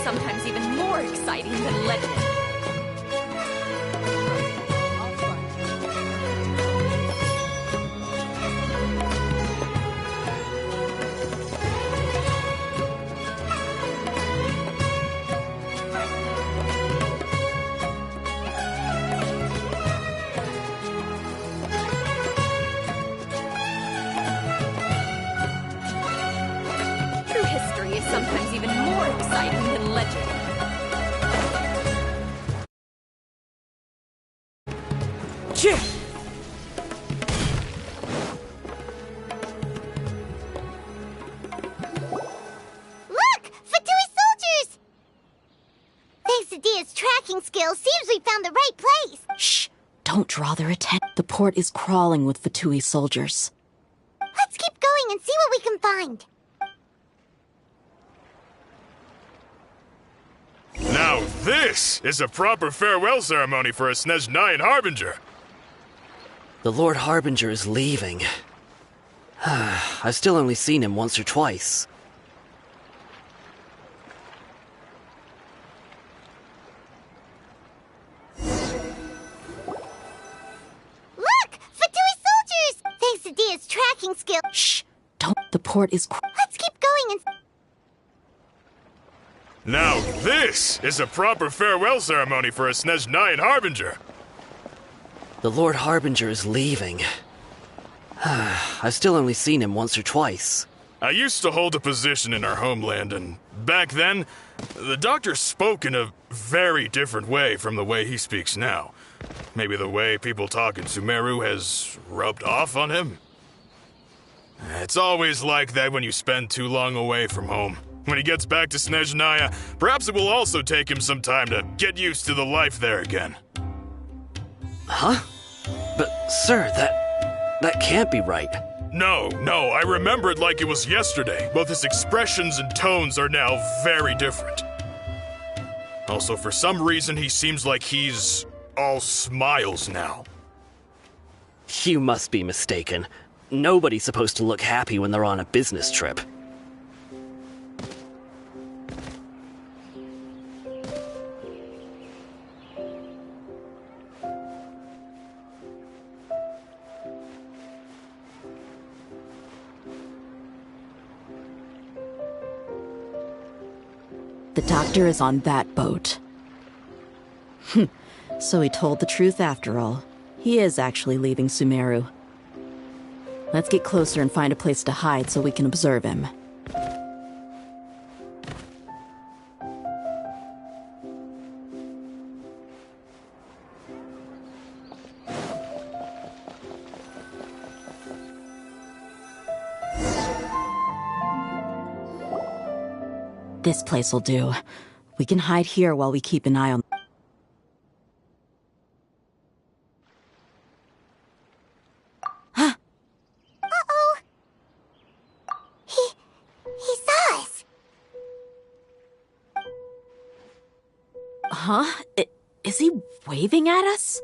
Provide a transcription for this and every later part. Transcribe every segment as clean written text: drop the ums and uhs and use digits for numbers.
sometimes even more exciting than legend. True history is sometimes even more exciting than legend. Look! Fatui soldiers! Thanks to Dia's tracking skills, seems we found the right place. Shh! Don't draw their attention. The port is crawling with Fatui soldiers. Let's keep going and see what we can find. Now this is a proper farewell ceremony for a Snezhnayan Harbinger. The Lord Harbinger is leaving. I've still only seen him once or twice. Look! Fatui soldiers! Thanks to Dia's tracking skills. Shh! Don't. The port is. Let's keep going and... Now this is a proper farewell ceremony for a Snezhnayan Harbinger. The Lord Harbinger is leaving. I've still only seen him once or twice. I used to hold a position in our homeland, and back then, the doctor spoke in a very different way from the way he speaks now. Maybe the way people talk in Sumeru has rubbed off on him? It's always like that when you spend too long away from home. When he gets back to Snezhnaya, perhaps it will also take him some time to get used to the life there again. Huh? But, sir, that can't be right. No, I remember it like it was yesterday. Both his expressions and tones are now very different. Also, for some reason, he seems like he's all smiles now. You must be mistaken. Nobody's supposed to look happy when they're on a business trip. The doctor is on that boat. So he told the truth after all. He is actually leaving Sumeru. Let's get closer and find a place to hide so we can observe him. This place will do. We can hide here while we keep an eye on... Uh-oh. He saw us. Huh? Is he waving at us?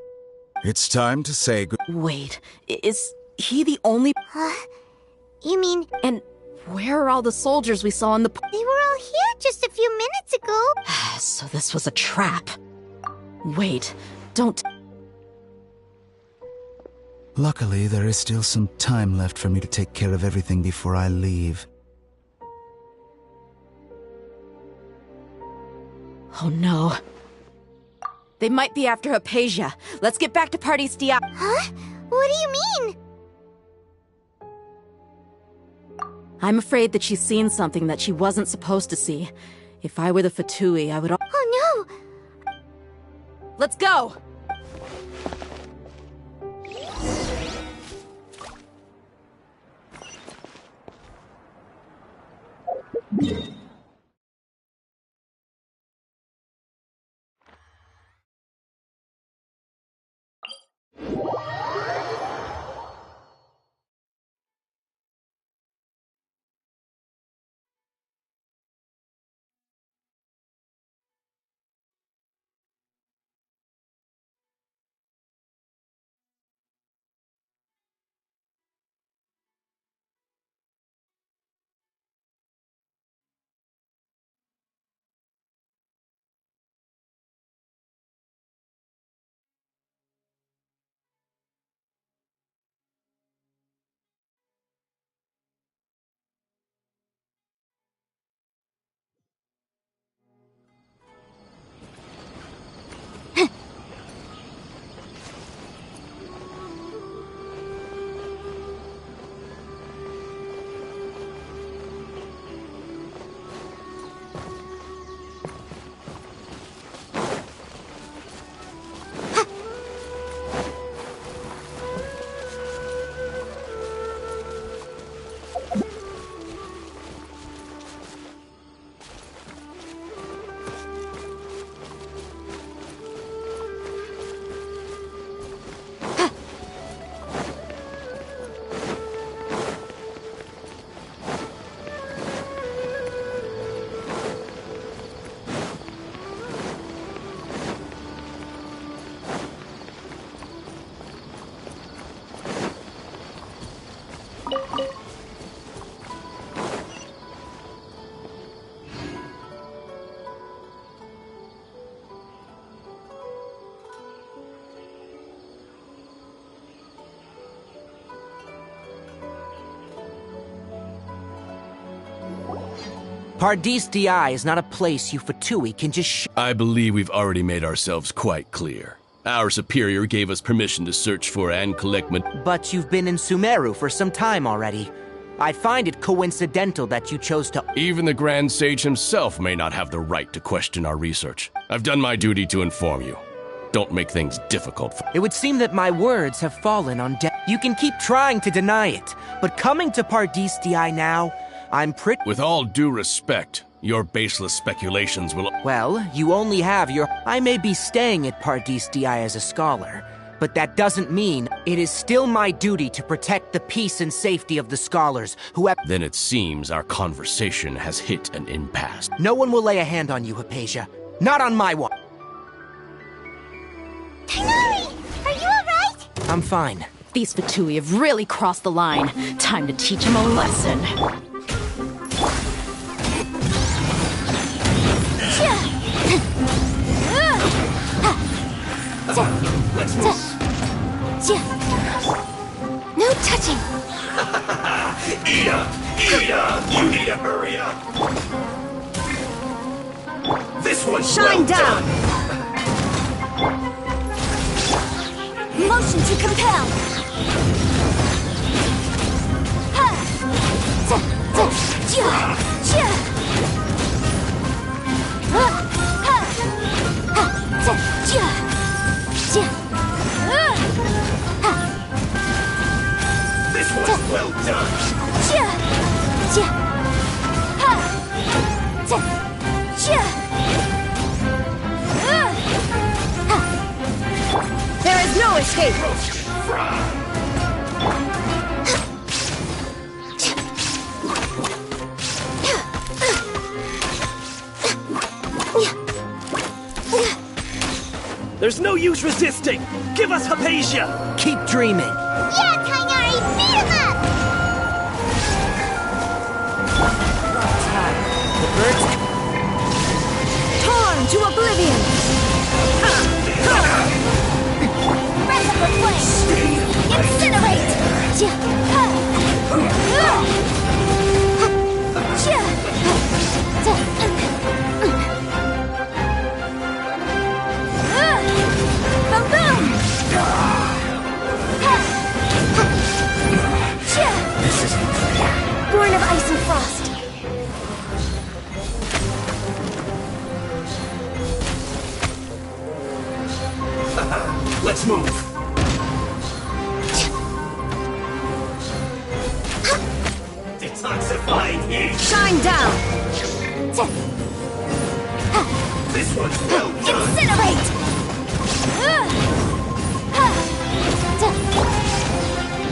It's time to say good. Wait, is he the only... You mean... And where are all the soldiers we saw in the... They were all here just a few minutes ago. So this was a trap. Wait, don't... Luckily, there is still some time left for me to take care of everything before I leave. Oh no. They might be after Hypatia. Let's get back to Party Stia. Huh? What do you mean? I'm afraid that she's seen something that she wasn't supposed to see. If I were the Fatui, I would... Oh no! Let's go! Paradis Di is not a place you Fatui can just I believe we've already made ourselves quite clear. Our superior gave us permission to search for and collect But you've been in Sumeru for some time already. I find it coincidental that you chose to... Even the Grand Sage himself may not have the right to question our research. I've done my duty to inform you. Don't make things difficult for... It would seem that my words have fallen on deaf... You can keep trying to deny it, but coming to Paradis Di now, I'm pretty... With all due respect, your baseless speculations will... Well, you only have your... I may be staying at Paradis Di as a scholar, but that doesn't mean it is still my duty to protect the peace and safety of the scholars who have... Then it seems our conversation has hit an impasse. No one will lay a hand on you, Hypatia. Not on my watch. Tighnari! Are you alright? I'm fine. These Fatui have really crossed the line. Time to teach them a lesson. No touching! Ida! You need to hurry up! This one's Shine well down! done. Motion to compel! This one's well done. There is no escape! There's no use resisting! Give us Hypatia! Keep dreaming. Yeah, Tighnari! Beat him up! The birds... Torn to oblivion! Breath of the flame! Incinerate! Boom! This isn't fair. Born of ice and frost. Let's move. Detoxifying heat. Shine down! This one's well done. Incinerate!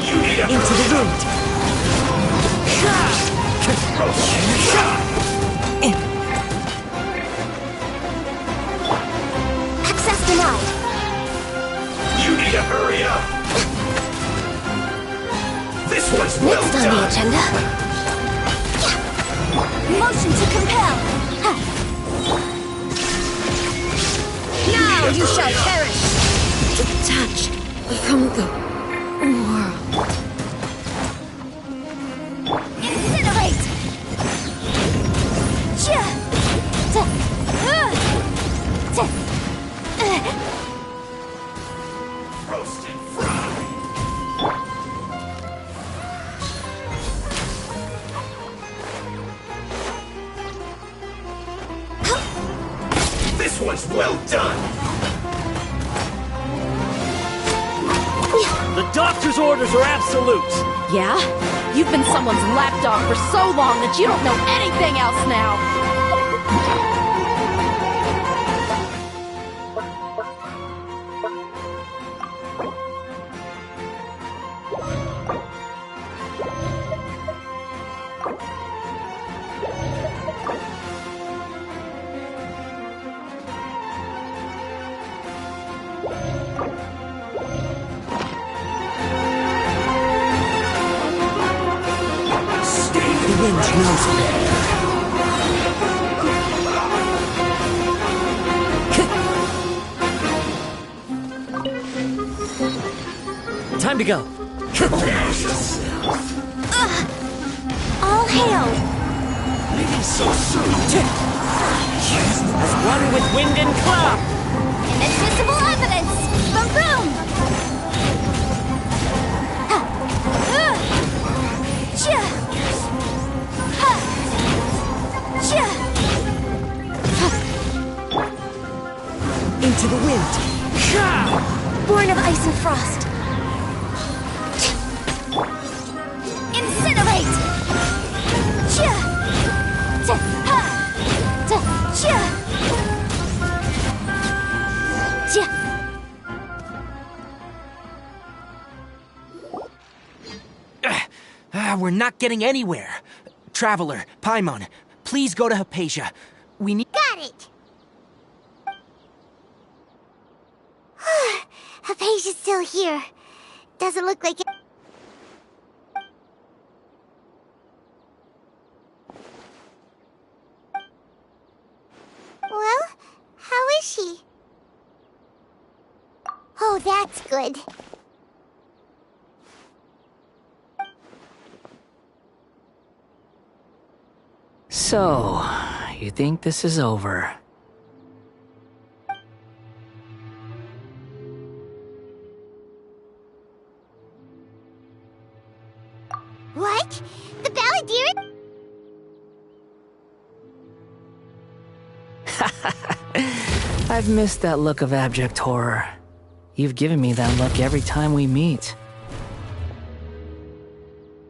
You need to Into the wound. Access denied. You need to hurry up. This one's well Next on the done. agenda. Motion to compel. Now you shall perish. Detached from the world. Incinerate. Roast and fry. This one's well done. The doctor's orders are absolute! Yeah? You've been someone's lapdog for so long that you don't know anything else now! The wind knows me. Time to go. All hail. Leaving so soon. As one with wind and cloud! Inadmissible evidence! Boom boom! Ha! Cha! Ha! Cha! Into the wind! Born of ice and frost! Incinerate! Cha! Ta! Ha! Ta! Cha! Cha! We're not getting anywhere. Traveler, Paimon, please go to Hypatia. We need— Got it! Hypatia's still here. Doesn't look like it. Well, how is she? Oh, that's good. So, you think this is over? What? The Balladeer? I've missed that look of abject horror. You've given me that look every time we meet.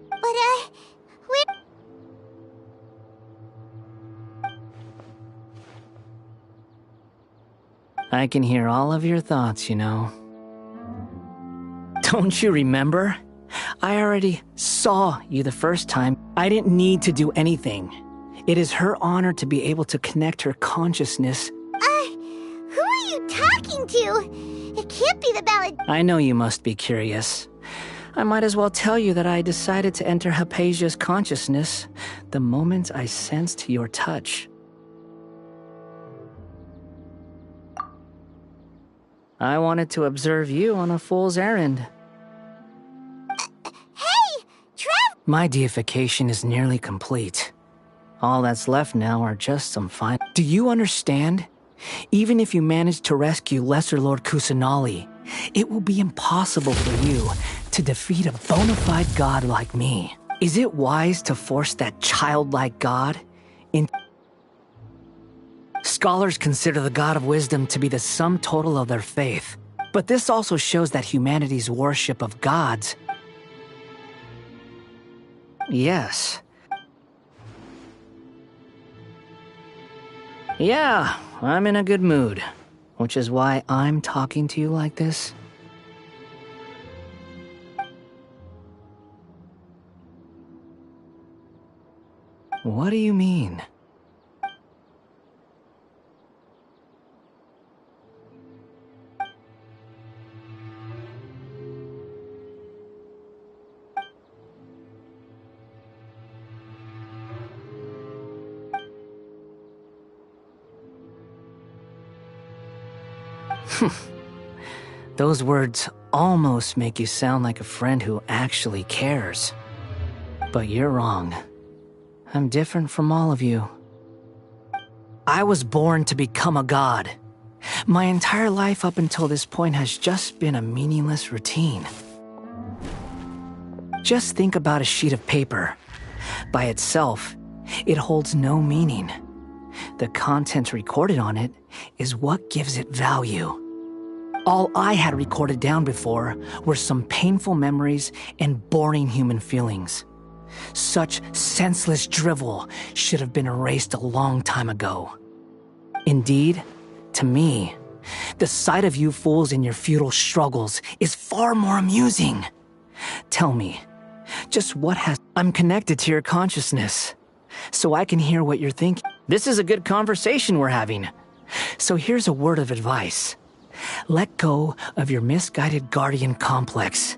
But, we... I can hear all of your thoughts, you know. Don't you remember? I already saw you the first time. I didn't need to do anything. It is her honor to be able to connect her consciousness. Who are you talking to? It can't be the ballad... I know you must be curious. I might as well tell you that I decided to enter Hypatia's consciousness the moment I sensed your touch. I wanted to observe you on a fool's errand. My deification is nearly complete. All that's left now are just some fine... Do you understand? Even if you manage to rescue Lesser Lord Kusanali, it will be impossible for you to defeat a bona fide god like me. Is it wise to force that childlike god in... Scholars consider the god of wisdom to be the sum total of their faith. But this also shows that humanity's worship of gods... Yes. Yeah, I'm in a good mood, which is why I'm talking to you like this. What do you mean? Those words almost make you sound like a friend who actually cares. But you're wrong. I'm different from all of you. I was born to become a god. My entire life up until this point has just been a meaningless routine. Just think about a sheet of paper. By itself, it holds no meaning. The content recorded on it is what gives it value. All I had recorded down before were some painful memories and boring human feelings. Such senseless drivel should have been erased a long time ago. Indeed, to me, the sight of you fools in your futile struggles is far more amusing. Tell me, just what has... I'm connected to your consciousness, so I can hear what you're thinking. This is a good conversation we're having. So here's a word of advice. Let go of your misguided guardian complex.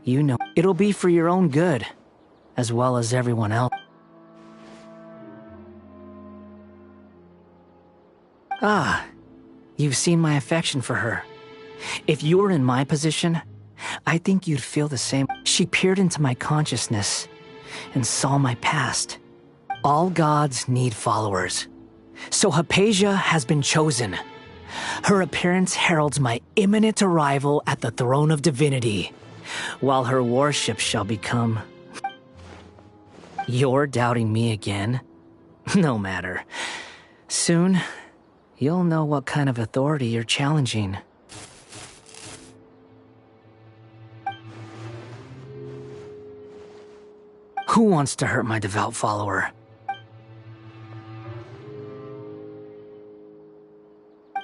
You know, it'll be for your own good, as well as everyone else. Ah, you've seen my affection for her. If you were in my position, I think you'd feel the same. She peered into my consciousness and saw my past. All gods need followers. So Hypatia has been chosen. Her appearance heralds my imminent arrival at the throne of divinity, while her worship shall become... You're doubting me again? No matter. Soon, you'll know what kind of authority you're challenging. Who wants to hurt my devout follower?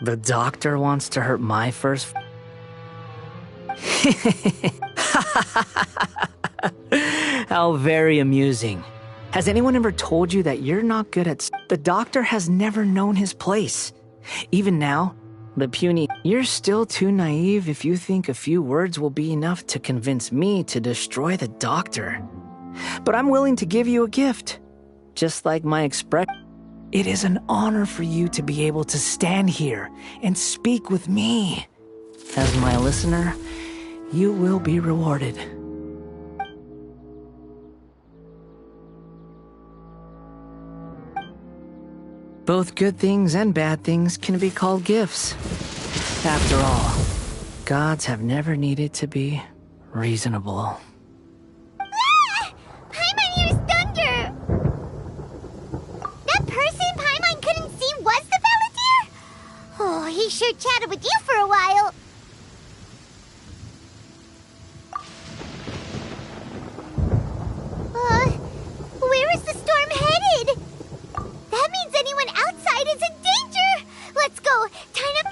The doctor wants to hurt my first... How very amusing. Has anyone ever told you that you're not good at... The doctor has never known his place. Even now, the puny... You're still too naive if you think a few words will be enough to convince me to destroy the doctor. But I'm willing to give you a gift. Just like my expression. It is an honor for you to be able to stand here and speak with me. As my listener, you will be rewarded. Both good things and bad things can be called gifts. After all, gods have never needed to be reasonable. Ah! Paimon hears thunder! That person Paimon couldn't see was the Valadier? Oh, he sure chatted with you for a while. Where is the storm headed? That means anyone outside is in danger! Let's go! Time to...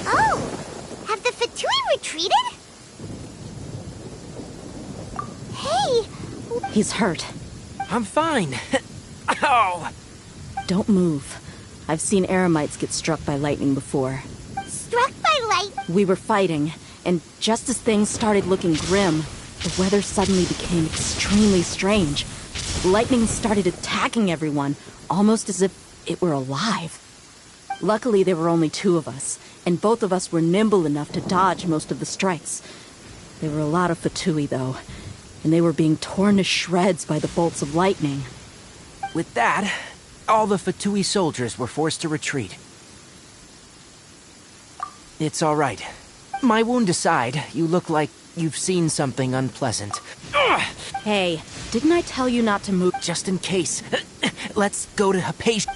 Oh! Have the Fatui retreated? Hey! He's hurt. I'm fine. Ow! Don't move. I've seen eremites get struck by lightning before. Struck by light? We were fighting, and just as things started looking grim, the weather suddenly became extremely strange. Lightning started attacking everyone, almost as if it were alive. Luckily, there were only two of us, and both of us were nimble enough to dodge most of the strikes. There were a lot of Fatui, though, and they were being torn to shreds by the bolts of lightning. With that, all the Fatui soldiers were forced to retreat. It's all right. My wound aside, you look like you've seen something unpleasant. Ugh! Hey, didn't I tell you not to move? Just in case. Let's go to Hypatia.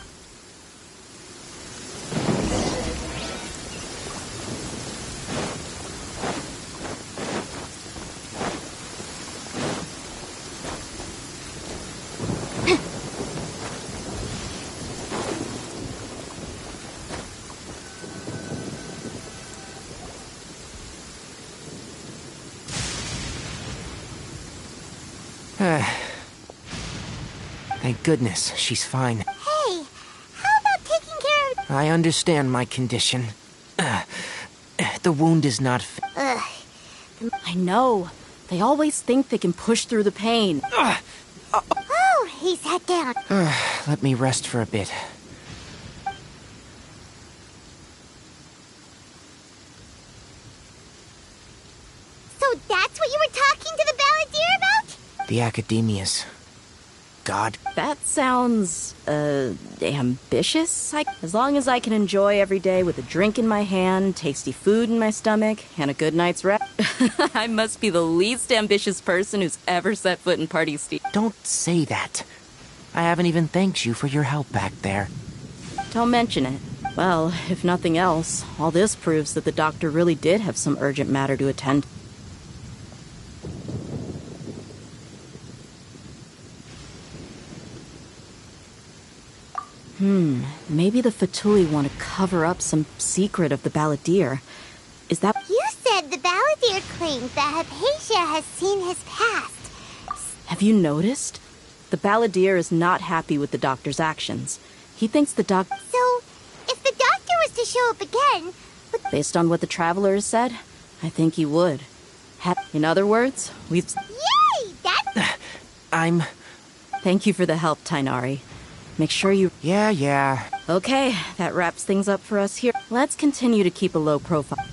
Thank goodness, she's fine. Hey, how about taking care of... I understand my condition. The wound is not... I know. They always think they can push through the pain. Oh, he sat down. Let me rest for a bit. So that's what you were talking to the Valadier about? The Academias. God. That sounds, ambitious. As long as I can enjoy every day with a drink in my hand, tasty food in my stomach, and a good night's rest, I must be the least ambitious person who's ever set foot in Party Steve. Don't say that. I haven't even thanked you for your help back there. Don't mention it. Well, if nothing else, all this proves that the doctor really did have some urgent matter to attend. Maybe the Fatui want to cover up some secret of the Valadier. Is that... You said the Valadier claims that Hypatia has seen his past. Have you noticed? The Valadier is not happy with the doctor's actions. He thinks the doc... So, if the doctor was to show up again... Based on what the Traveler has said, I think he would. In other words, we've... Yay! That's... Thank you for the help, Tainari. Make sure you... Yeah. Okay, that wraps things up for us here. Let's continue to keep a low profile.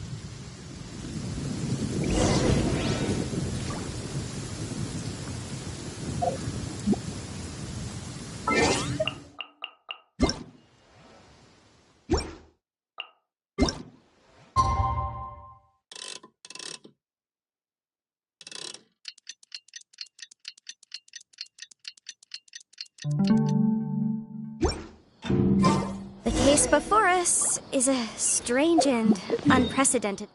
The case before us is a strange and unprecedented.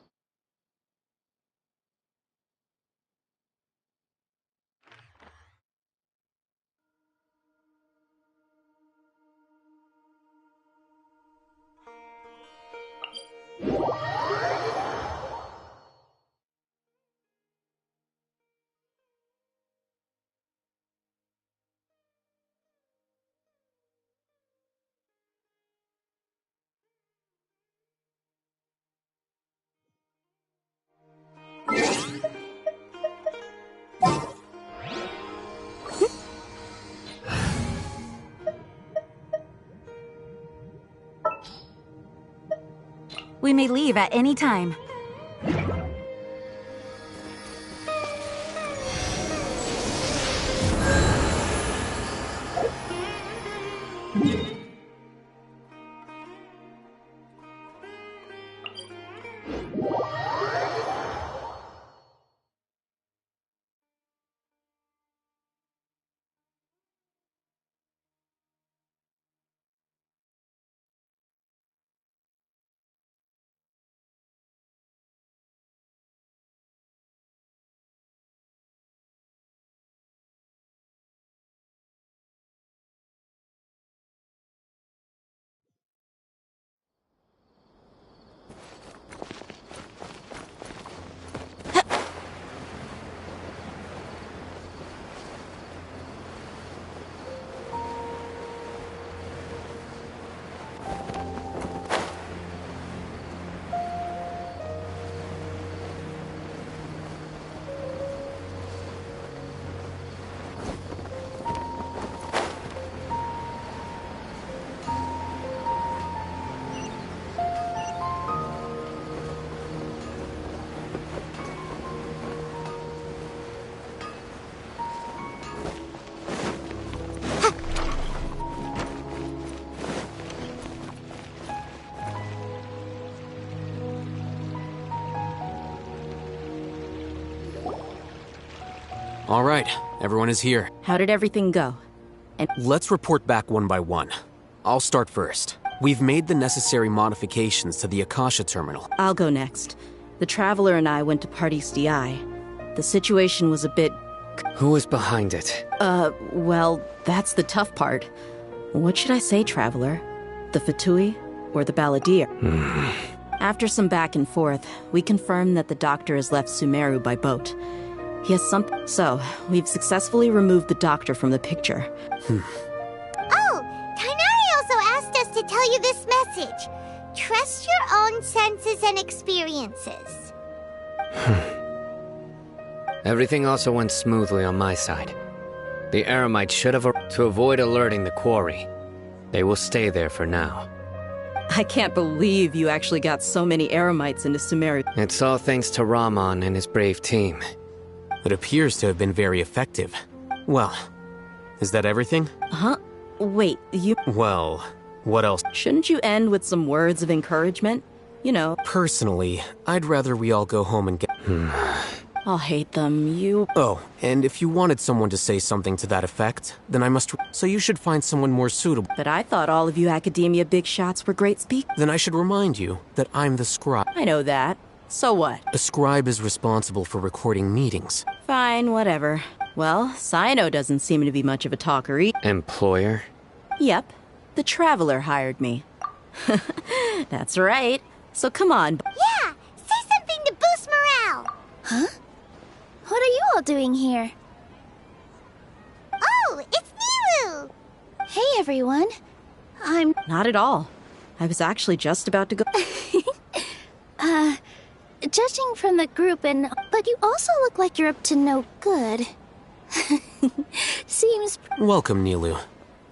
We may leave at any time. All right, everyone is here. How did everything go? And let's report back one by one. I'll start first. We've made the necessary modifications to the Akasha terminal. I'll go next. The Traveler and I went to Party's DI. The situation was a bit... Who was behind it? Well, that's the tough part. What should I say, Traveler? The Fatui or the Balladeer? After some back and forth, we confirmed that the Doctor has left Sumeru by boat. He has something. So, we've successfully removed the Doctor from the picture. Oh, Tainari also asked us to tell you this message. Trust your own senses and experiences. Everything also went smoothly on my side. The Eremites should have... to avoid alerting the quarry. They will stay there for now. I can't believe you actually got so many Eremites into Sumeru. It's all thanks to Rahman and his brave team. It appears to have been very effective. Well, is that everything? Huh? Wait, you... Well, what else? Shouldn't you end with some words of encouragement? You know... Personally, I'd rather we all go home and get... I'll hate them, you... Oh, and if you wanted someone to say something to that effect, then I must... So you should find someone more suitable. But I thought all of you academia big shots were great speakers. Then I should remind you that I'm the scribe. I know that. So what? A scribe is responsible for recording meetings. Fine, whatever. Well, Sino doesn't seem to be much of a talker either. Employer? Yep. The Traveler hired me. That's right. So come on. Yeah! Say something to boost morale! Huh? What are you all doing here? Oh, it's Nilu! Hey, everyone. I'm... Not at all. I was actually just about to go... Judging from the group but you also look like you're up to no good. Seems... Welcome, Nilu.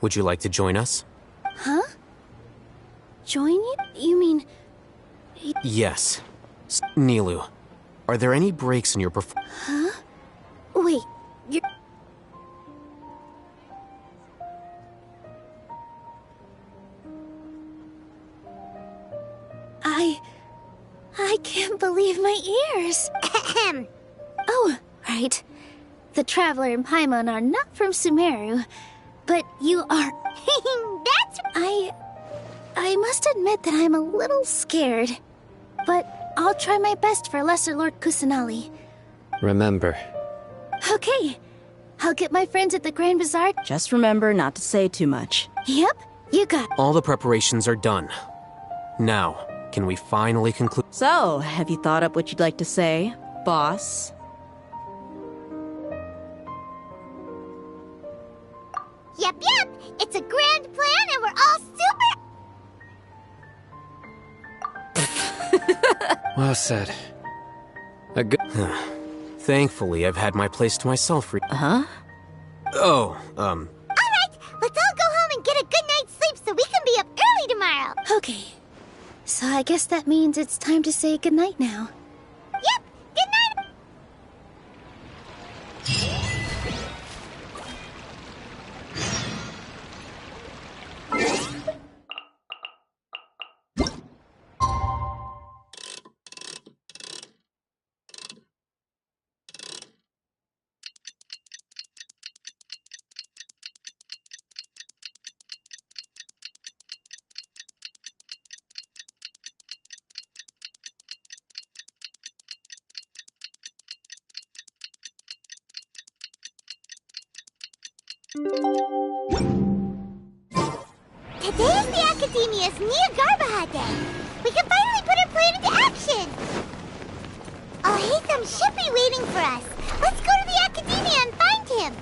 Would you like to join us? Huh? Join you? You mean... Yes. Nilu, are there any breaks in your Huh? Wait, you're... I can't believe my ears. Oh, right. The Traveler and Paimon are not from Sumeru, but you are... That's... I must admit that I'm a little scared. But I'll try my best for Lesser Lord Kusanali. Remember. Okay. I'll get my friends at the Grand Bazaar. Just remember not to say too much. Yep, you got... All the preparations are done. Now, can we finally conclude? So, have you thought up what you'd like to say, boss? Yep. It's a grand plan and we're all super... Well said. A good... Thankfully, I've had my place to myself for... Huh? Oh, Alright, let's all go home and get a good night's sleep so we can be up early tomorrow. Okay. So I guess that means it's time to say goodnight now. Yep, good night. Today is the Academia's Niagarbaha Day. We can finally put our plan into action. Hatham should be waiting for us. Let's go to the Academia and find him.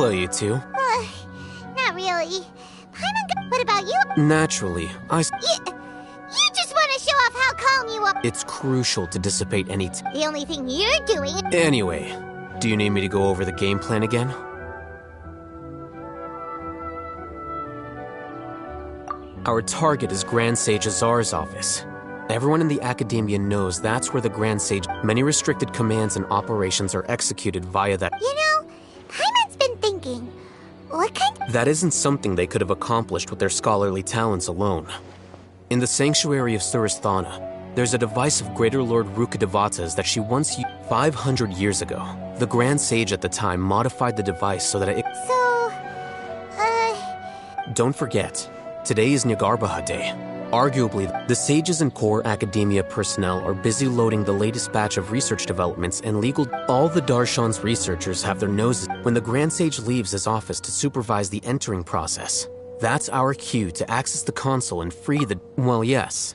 hello, you two. Not really. What about you? Naturally, You just want to show off how calm you are. It's crucial to dissipate any... The only thing you're doing... Anyway, do you need me to go over the game plan again? Our target is Grand Sage Azar's office. Everyone in the Academia knows that's where the Grand Sage... Many restricted commands and operations are executed via that... You know, Paimon's been thinking... What kind... That isn't something they could have accomplished with their scholarly talents alone. In the Sanctuary of Suristhana, there's a device of Greater Lord Rukkhadevata's that she once used 500 years ago. The Grand Sage at the time modified the device so that it... Don't forget, today is Niagarbaha Day. Arguably, the sages and core academia personnel are busy loading the latest batch of research developments and legal... All the Darshan's researchers have their noses when the Grand Sage leaves his office to supervise the entering process. That's our cue to access the console and free the... Well, yes.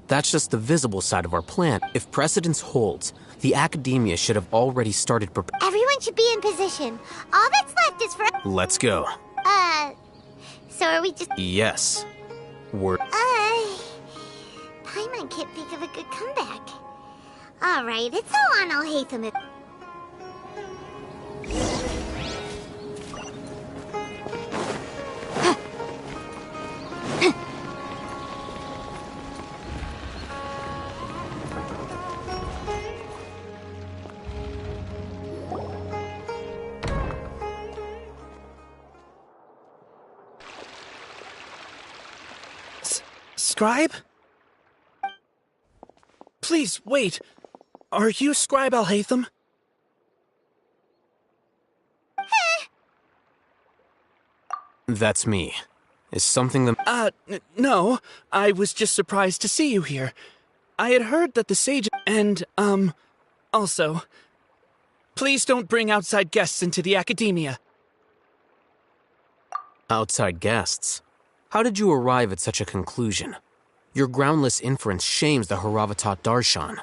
That's just the visible side of our plan. If precedence holds, the Academia should have already started Everyone should be in position. All that's left is for... Let's go. So are we just... Yes. We're... Paimon can't think of a good comeback. Alright, it's all on Hatham. Scribe? Please, wait. Are you Scribe Alhaitham? That's me. Is something the... No. I was just surprised to see you here. I had heard that the sage... And, also... Please don't bring outside guests into the academia. Outside guests? How did you arrive at such a conclusion? Your groundless inference shames the Haravatat Darshan.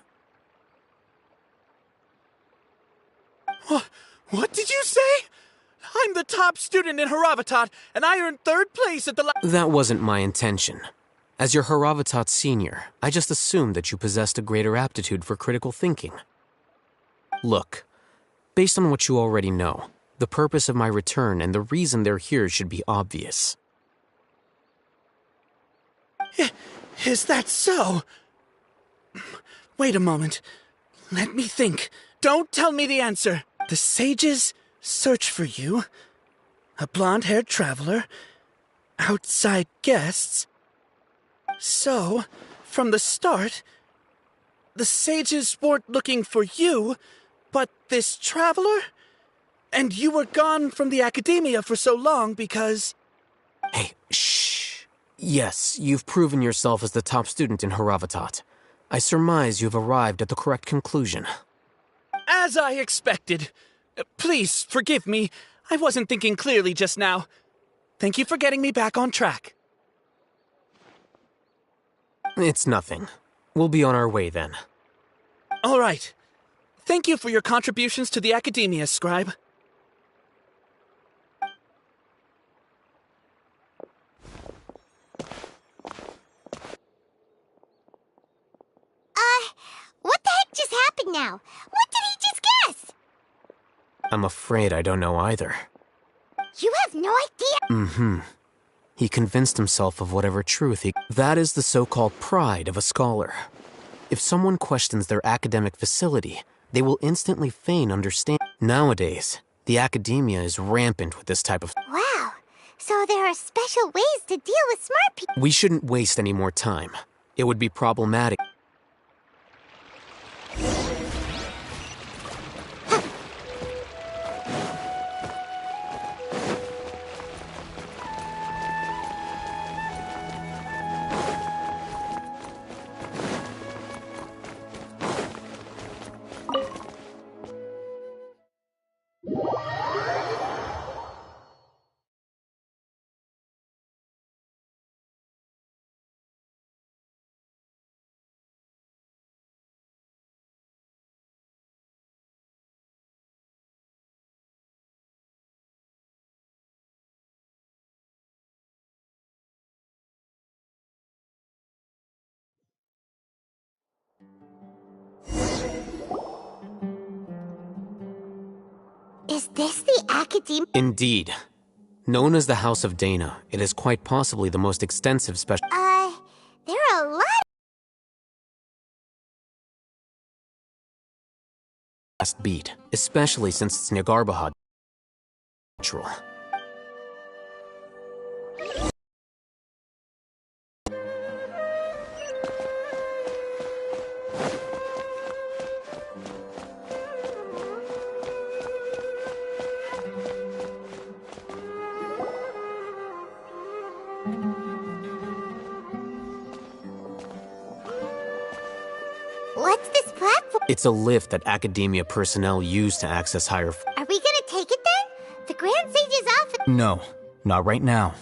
What did you say? I'm the top student in Haravatat, and I earned 3rd place at the That wasn't my intention. As your Haravatat senior, I just assumed that you possessed a greater aptitude for critical thinking. Look, based on what you already know, the purpose of my return and the reason they're here should be obvious. Is that so? Wait a moment. Let me think. Don't tell me the answer. The sages search for you. A blonde-haired traveler. Outside guests. So, from the start, the sages weren't looking for you, but this traveler? And you were gone from the academia for so long because... Hey, shh. Yes, you've proven yourself as the top student in Haravatat. I surmise you've arrived at the correct conclusion. As I expected. Please, forgive me. I wasn't thinking clearly just now. Thank you for getting me back on track. It's nothing. We'll be on our way then. All right. Thank you for your contributions to the academia, Scribe. What the heck just happened now? What did he just guess? I'm afraid I don't know either. You have no idea? Mm-hmm. He convinced himself of whatever truth he... That is the so-called pride of a scholar. If someone questions their academic facility, they will instantly feign understand. Nowadays, the academia is rampant with this type of... Wow. So there are special ways to deal with smart people. We shouldn't waste any more time. It would be problematic. Is this the academia? Indeed. Known as the House of Dana, it is quite possibly the most extensive special... There are a lot... last beat, especially since it's Nagarbahad. Natural. What's this platform? It's a lift that academia personnel use to access higher... Are we gonna take it then? The Grand Sage's office... No, not right now.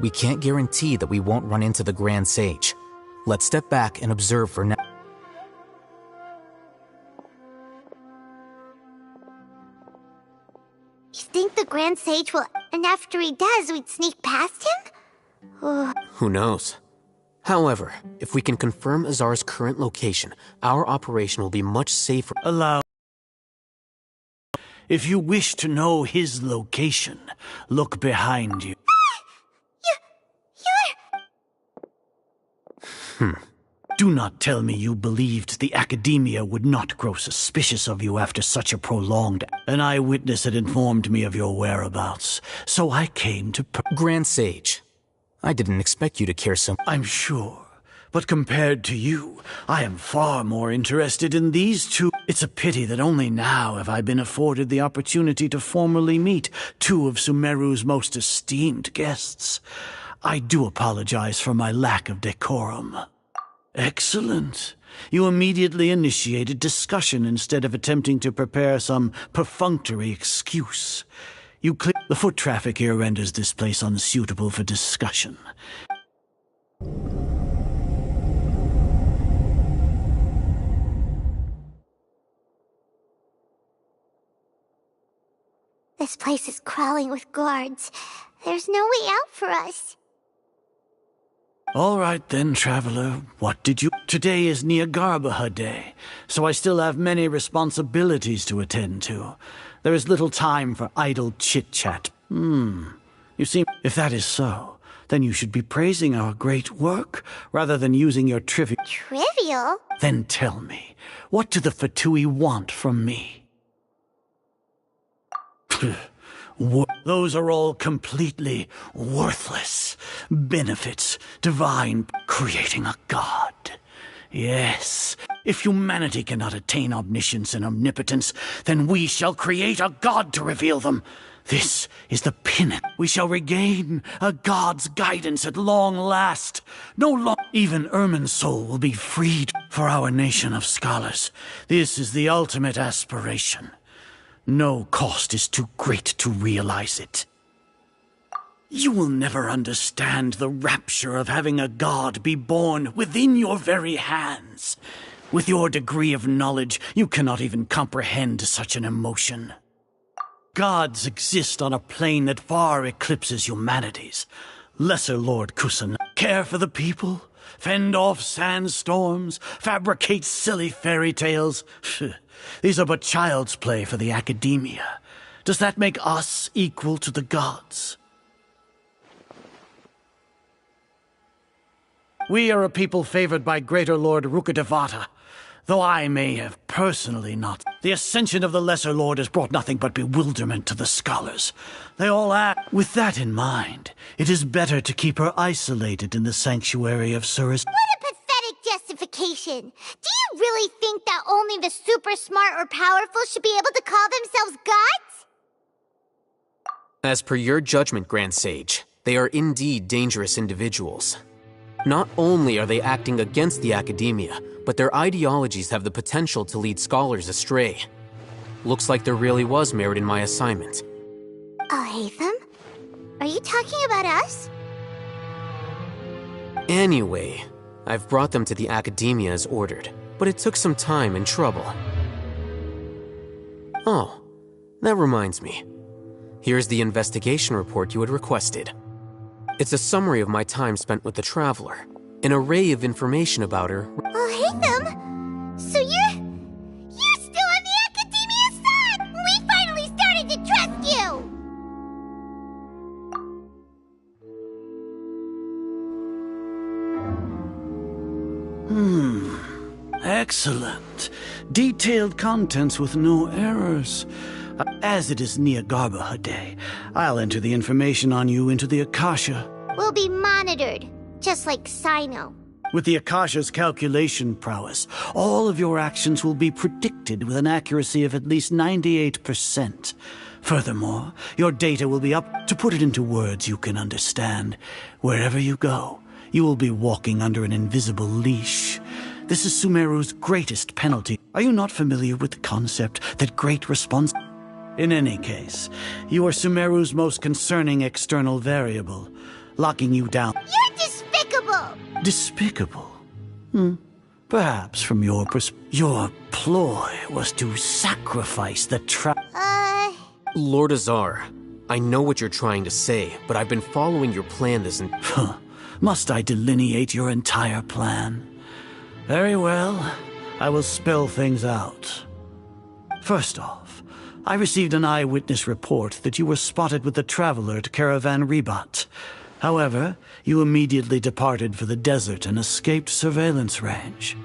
We can't guarantee that we won't run into the Grand Sage. Let's step back and observe for now. You think the Grand Sage will... And after he does, we'd sneak past him? Who knows? However, if we can confirm Azar's current location, our operation will be much safer. Allow... If you wish to know his location, look behind you. Do not tell me you believed the academia would not grow suspicious of you after such a prolonged... An eyewitness had informed me of your whereabouts, so I came to... Grand Sage, I didn't expect you to care so... I'm sure, but compared to you, I am far more interested in these two... It's a pity that only now have I been afforded the opportunity to formally meet two of Sumeru's most esteemed guests. I do apologize for my lack of decorum. Excellent. You immediately initiated discussion instead of attempting to prepare some perfunctory excuse. The foot traffic here renders this place unsuitable for discussion. This place is crawling with guards. There's no way out for us. All right then, traveler. What did you... Today is Niagarbaha Day, so I still have many responsibilities to attend to. There is little time for idle chit-chat. You see, if that is so, then you should be praising our great work, rather than using your trivial... Trivial? Then tell me, what do the Fatui want from me? Those are all completely worthless benefits, divine, creating a god. Yes, if humanity cannot attain omniscience and omnipotence, then we shall create a god to reveal them. This is the pinnacle. We shall regain a god's guidance at long last. No longer even Ermin's soul will be freed for our nation of scholars. This is the ultimate aspiration. No cost is too great to realize it. You will never understand the rapture of having a god be born within your very hands. With your degree of knowledge, you cannot even comprehend such an emotion. Gods exist on a plane that far eclipses humanity's. Lesser Lord Kusan, care for the people, fend off sandstorms, fabricate silly fairy tales. These are but child's play for the academia. Does that make us equal to the gods? We are a people favored by Greater Lord Rukadevata, though I may have personally not. The ascension of the Lesser Lord has brought nothing but bewilderment to the scholars. They all act. With that in mind, it is better to keep her isolated in the sanctuary of Suris. What a pathetic justification! Do you really think that only the super smart or powerful should be able to call themselves gods? As per your judgment, Grand Sage, they are indeed dangerous individuals. Not only are they acting against the academia, but their ideologies have the potential to lead scholars astray. Looks like there really was merit in my assignment. Hatham? Are you talking about us? Anyway, I've brought them to the academia as ordered, but it took some time and trouble. Oh, that reminds me. Here's the investigation report you had requested. It's a summary of my time spent with the Traveler, an array of information about her. Hatham? So you're still on the academia's side! We finally started to trust you! Excellent. Detailed contents with no errors. As it is Niagarbaha Day, I'll enter the information on you into the Akasha. We'll be monitored, just like Sino. With the Akasha's calculation prowess, all of your actions will be predicted with an accuracy of at least 98%. Furthermore, your data will be up to put it into words you can understand. Wherever you go, you will be walking under an invisible leash. This is Sumeru's greatest penalty. Are you not familiar with the concept that great response... In any case, you are Sumeru's most concerning external variable, locking you down. You're despicable! Despicable? Perhaps from your your ploy was to sacrifice the Lord Azar, I know what you're trying to say, but I've been following your plan this Must I delineate your entire plan? Very well, I will spell things out. First off, I received an eyewitness report that you were spotted with the Traveler at Caravan Ribat. However, you immediately departed for the desert and escaped surveillance range.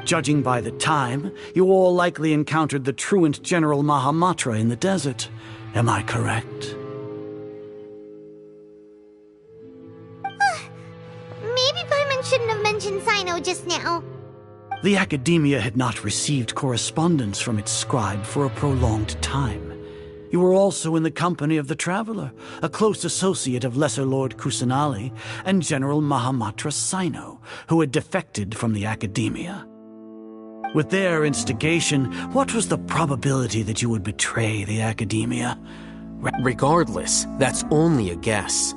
Judging by the time, you all likely encountered the truant General Mahamatra in the desert. Am I correct? Maybe Paimon shouldn't have mentioned Sino just now. The Academia had not received correspondence from its scribe for a prolonged time. You were also in the company of the Traveler, a close associate of Lesser Lord Kusanali and General Mahamatra Sino, who had defected from the Academia. With their instigation, what was the probability that you would betray the Academia? Regardless, that's only a guess.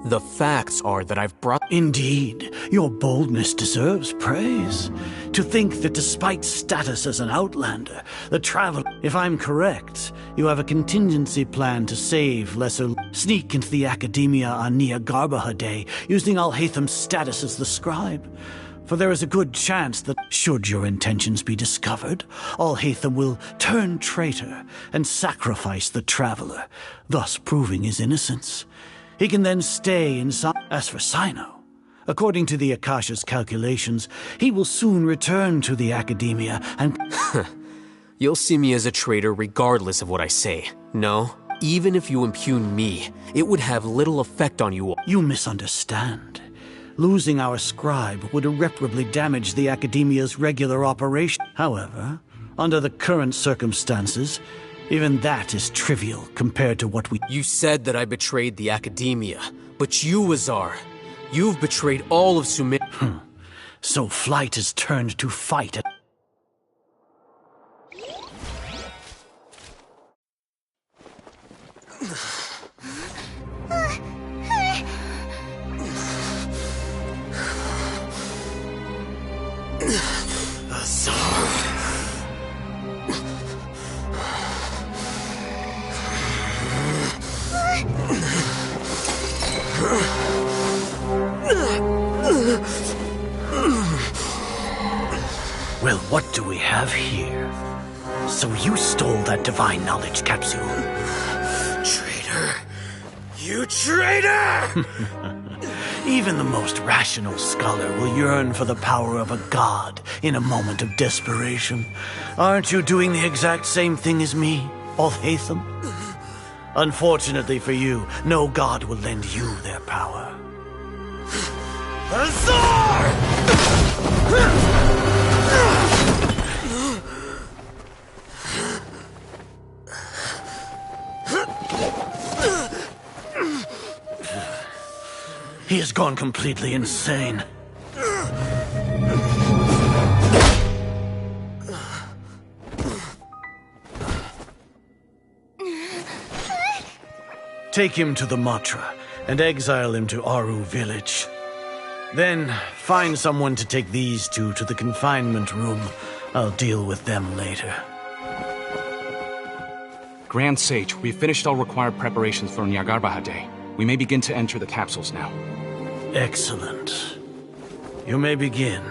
The facts are that I've brought... Indeed, your boldness deserves praise. To think that despite status as an outlander, the Traveler... If I'm correct, you have a contingency plan to save Lesser... Sneak into the Academia on Nia Garbaha Day, using Alhaitham's status as the scribe. For there is a good chance that, should your intentions be discovered, Alhaitham will turn traitor and sacrifice the Traveler, thus proving his innocence. He can then stay in As for Sino, according to the Akasha's calculations, he will soon return to the Academia and... You'll see me as a traitor regardless of what I say. No, even if you impugn me, it would have little effect on you all. You misunderstand. Losing our scribe would irreparably damage the Academia's regular operation. However, under the current circumstances, even that is trivial compared to what we... You said that I betrayed the Academia, but you, Azar, you've betrayed all of Sumeru. So flight has turned to fight. Well, what do we have here? So you stole that divine knowledge capsule. Traitor! You traitor! Even the most rational scholar will yearn for the power of a god in a moment of desperation. Aren't you doing the exact same thing as me, Alhaitham? Unfortunately for you, no god will lend you their power. Azar! He has gone completely insane. Take him to the Matra and exile him to Aru village. Then find someone to take these two to the confinement room. I'll deal with them later. Grand Sage, we've finished all required preparations for Nyagarbha Day. We may begin to enter the capsules now. Excellent. You may begin.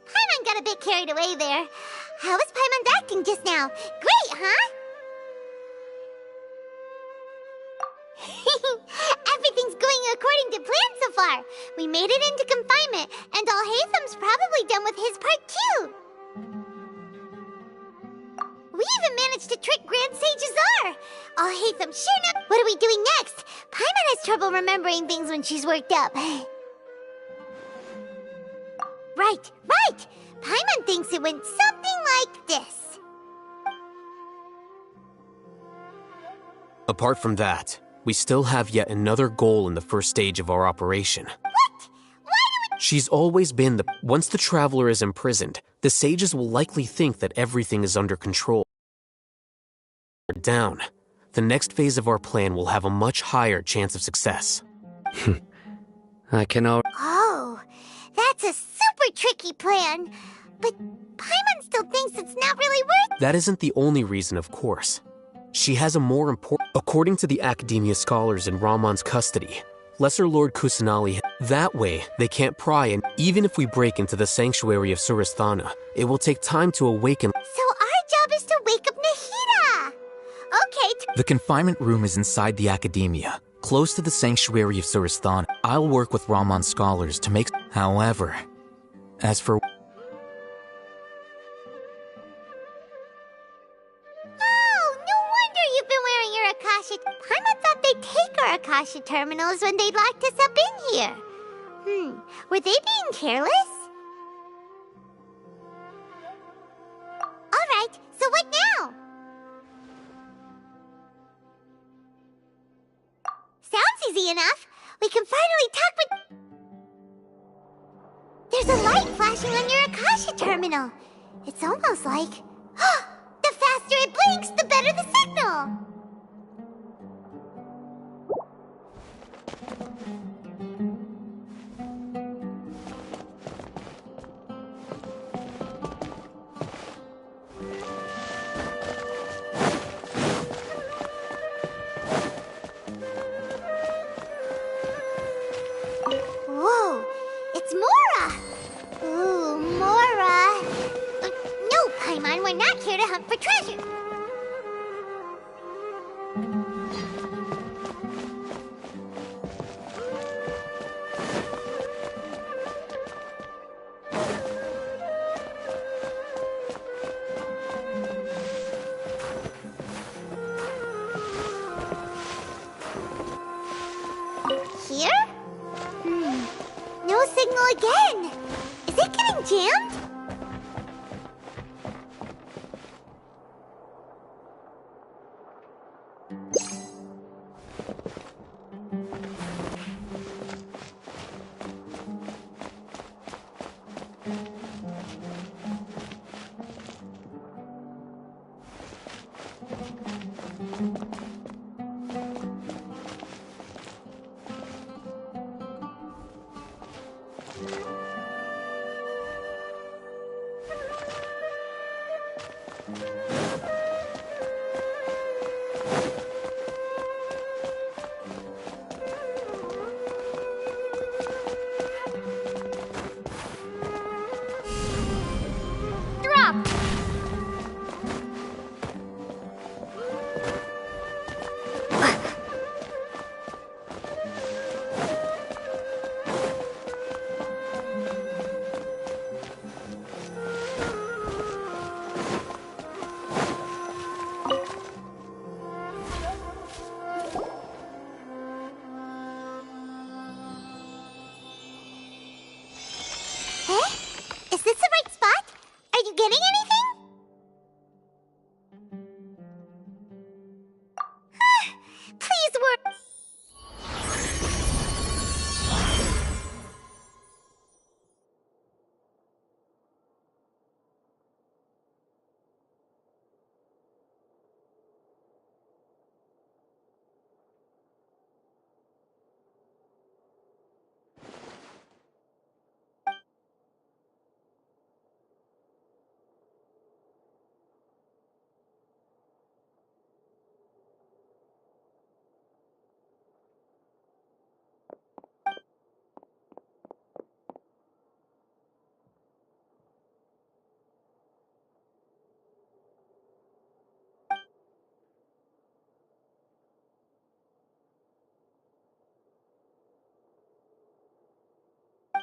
Paimon got a bit carried away there. How was Paimon acting just now? Great, huh? Everything's going according to plan so far. We made it into confinement, and Alhaitham's probably done with his part too. We even managed to trick Grand Sage Azar. Alhaitham sure know. What are we doing next? Paimon has trouble remembering things when she's worked up. Right. Paimon thinks it went something like this. Apart from that, we still have yet another goal in the first stage of our operation. What? Why do we... She's always been the... Once the Traveler is imprisoned, the sages will likely think that everything is under control. Down. The next phase of our plan will have a much higher chance of success. I can already... Oh, that's a super tricky plan. But Paimon still thinks it's not really worth. That isn't the only reason, of course. She has a more important... According to the Academia scholars in Ramon's custody, Lesser Lord Kusanali... That way, they can't pry, and even if we break into the sanctuary of Surasthana, it will take time to awaken... So our job is to wake up Nahida! Okay... The confinement room is inside the Academia, close to the sanctuary of Surasthana. I'll work with Ramon's scholars to make... However, as for... Paimon thought they'd take our Akasha terminals when they'd locked us up in here. Were they being careless? Alright, so what now? Sounds easy enough. We can finally talk with... There's a light flashing on your Akasha terminal. It's almost like... The faster it blinks, the better the signal! Whoa, it's Mora! Ooh, Mora! No, Paimon, we're not here to hunt for treasure. Here? No signal again. Is it getting jammed? Drop! Is this the right spot? Are you getting anything? Please work.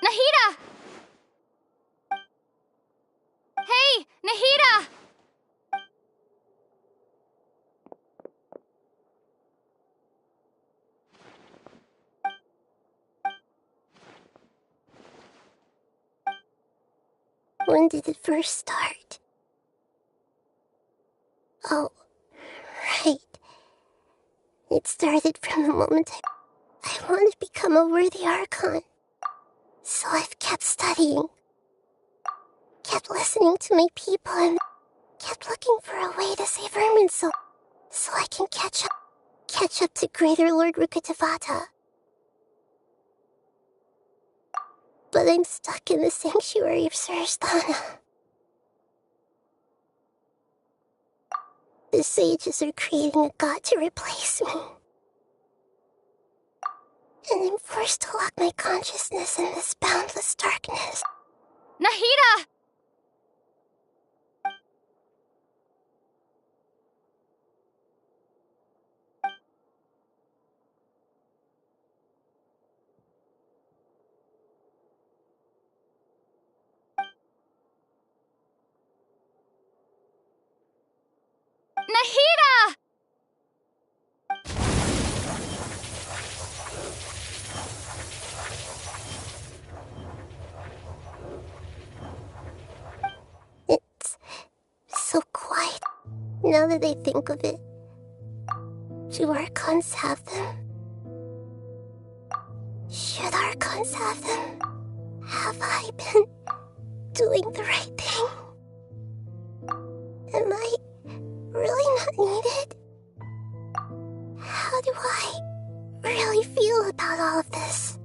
Nahida! Hey, Nahida! When did it first start? Oh, right. It started from the moment I wanted to become a worthy archon. So I've kept studying, kept listening to my people, and kept looking for a way to save Ermin so I can catch up to Greater Lord Rukkhadevata. But I'm stuck in the sanctuary of Surasthana. The sages are creating a god to replace me. And I'm forced to lock my consciousness in this boundless darkness. Nahida! Nahida! It's so quiet. Now that I think of it, do archons have them? Should archons have them? Have I been doing the right thing? Am I really not needed? How do I really feel about all of this?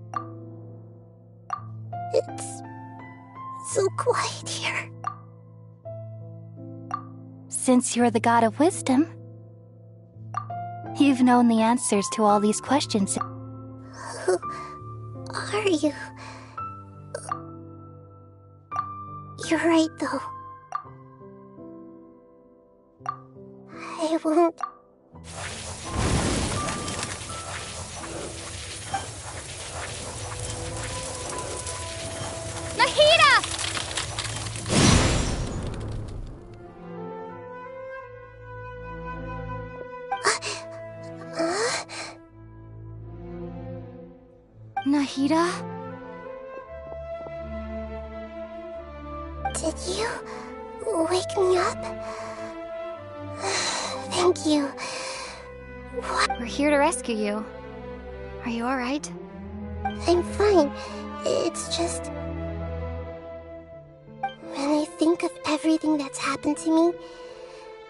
It's so quiet here. Since you're the god of wisdom, you've known the answers to all these questions. Who are you? You're right, though. I won't. Nahida! Nahida? Did you wake me up? Thank you. What? We're here to rescue you. Are you alright? I'm fine. It's just... when I think of everything that's happened to me,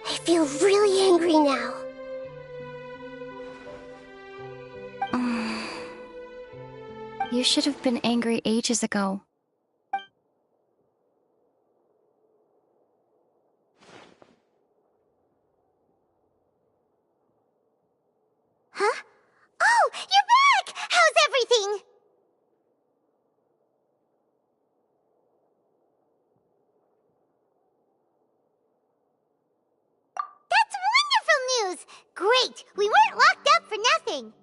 I feel really angry now. You should have been angry ages ago. Huh? Oh, you're back! How's everything? That's wonderful news! Great! We weren't locked up for nothing!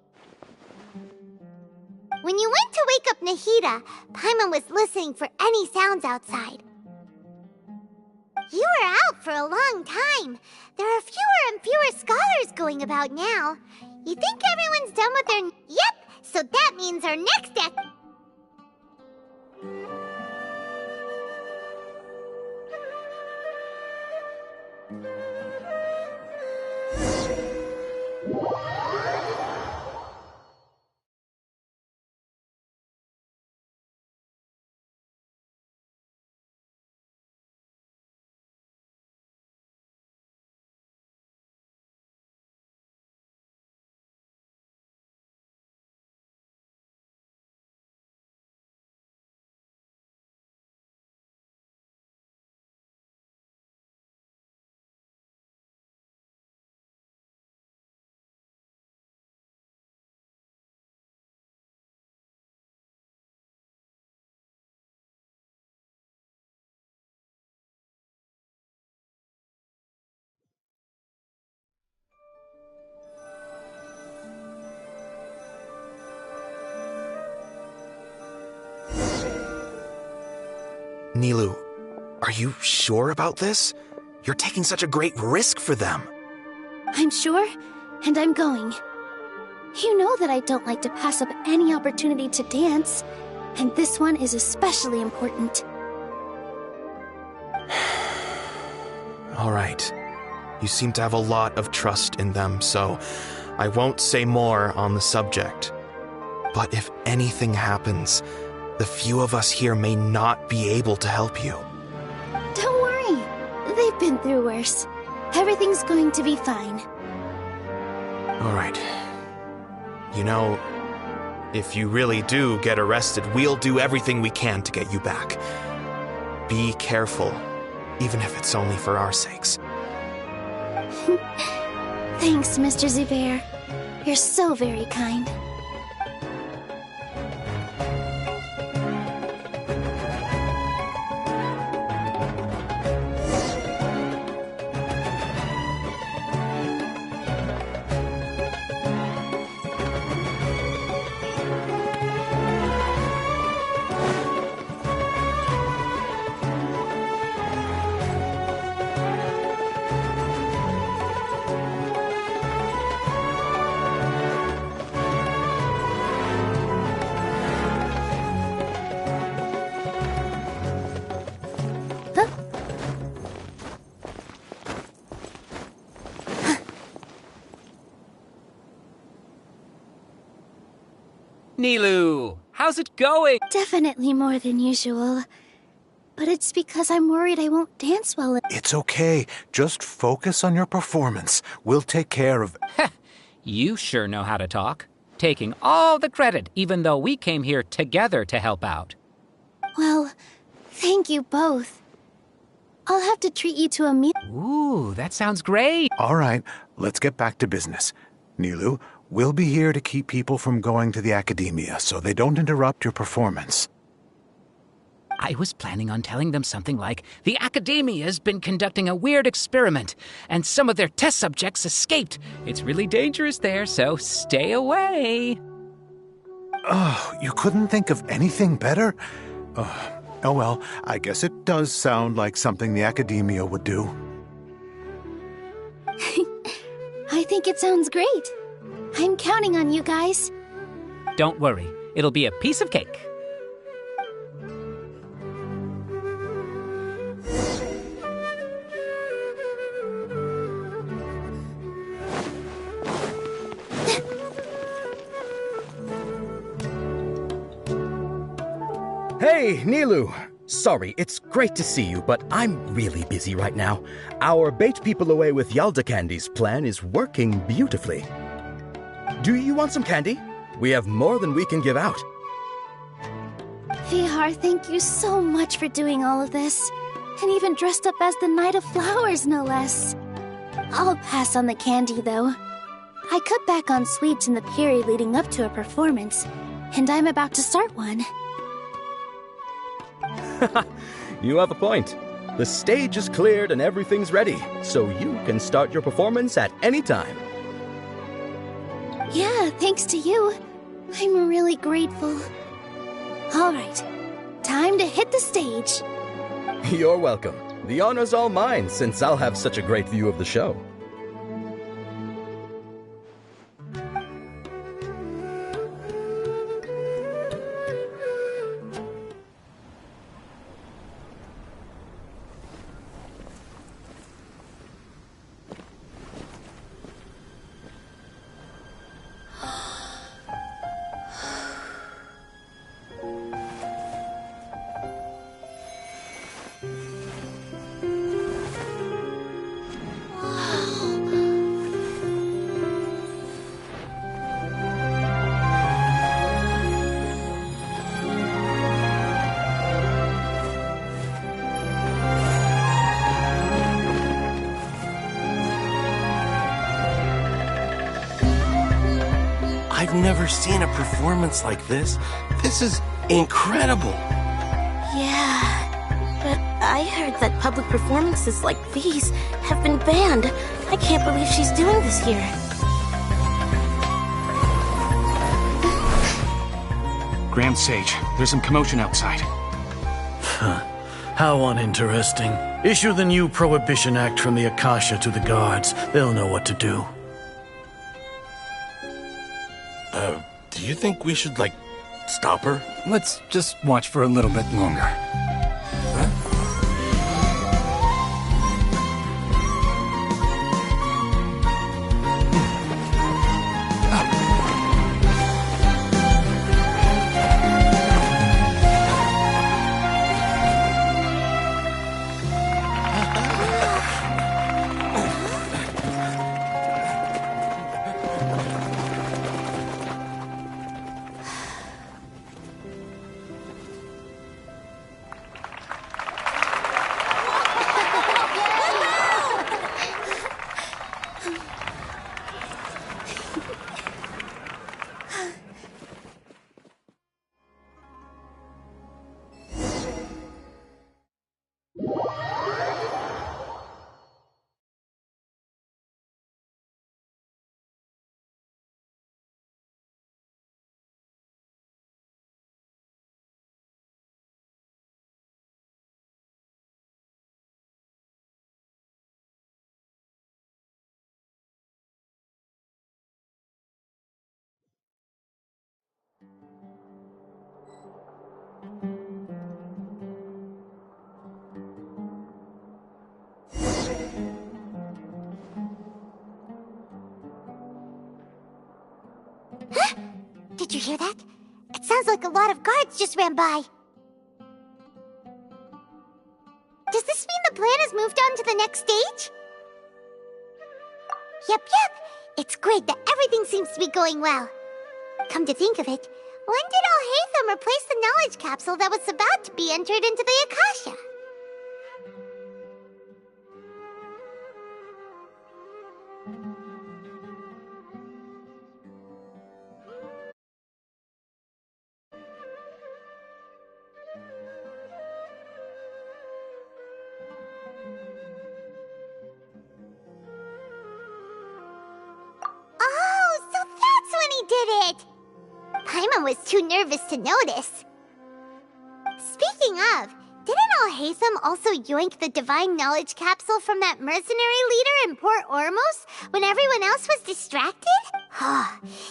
When you went to wake up Nahida, Paimon was listening for any sounds outside. You were out for a long time. There are fewer and fewer scholars going about now. You think everyone's done with their... Yep, so that means our next act... Nilou, are you sure about this? You're taking such a great risk for them. I'm sure, and I'm going. You know that I don't like to pass up any opportunity to dance, and this one is especially important. All right. You seem to have a lot of trust in them, so I won't say more on the subject. But if anything happens, the few of us here may not be able to help you. Don't worry. They've been through worse. Everything's going to be fine. All right. You know, if you really do get arrested, we'll do everything we can to get you back. Be careful, even if it's only for our sakes. Thanks, Mr. Zubair. You're so very kind. Nilu, how's it going? Definitely more than usual. But it's because I'm worried I won't dance well. It's okay. Just focus on your performance. We'll take care of... You sure know how to talk. Taking all the credit, even though we came here together to help out. Well, thank you both. I'll have to treat you to a meal. Ooh, that sounds great. All right, let's get back to business. Nilu, we'll be here to keep people from going to the academia so they don't interrupt your performance. I was planning on telling them something like, the academia's been conducting a weird experiment, and some of their test subjects escaped. It's really dangerous there, so stay away. Oh, you couldn't think of anything better? Oh well, I guess it does sound like something the academia would do. I think it sounds great. I'm counting on you guys. Don't worry, it'll be a piece of cake. Hey, Nilu! Sorry, it's great to see you, but I'm really busy right now. Our Bait People Away with Yalda Candies plan is working beautifully. Do you want some candy? We have more than we can give out. Vihar, thank you so much for doing all of this. And even dressed up as the Knight of Flowers, no less. I'll pass on the candy, though. I cut back on sweets in the period leading up to a performance, and I'm about to start one. You have a point. The stage is cleared and everything's ready, so you can start your performance at any time. Yeah, thanks to you. I'm really grateful. All right, time to hit the stage. You're welcome. The honor's all mine, since I'll have such a great view of the show. I've never seen a performance like this. This is incredible. Yeah, but I heard that public performances like these have been banned. I can't believe she's doing this here. Grand Sage, there's some commotion outside. How uninteresting. Issue the new Prohibition Act from the Akasha to the guards. They'll know what to do. Do you think we should, stop her? Let's just watch for a little bit longer. Did you hear that? It sounds like a lot of guards just ran by. Does this mean the plan has moved on to the next stage? Yep. It's great that everything seems to be going well. Come to think of it, when did Alhaitham replace the knowledge capsule that was about to be entered into the Akasha? Oh, so that's when he did it! Paimon was too nervous to notice. Speaking of, didn't Alhaitham also yoink the divine knowledge capsule from that mercenary leader in Port Ormos when everyone else was distracted?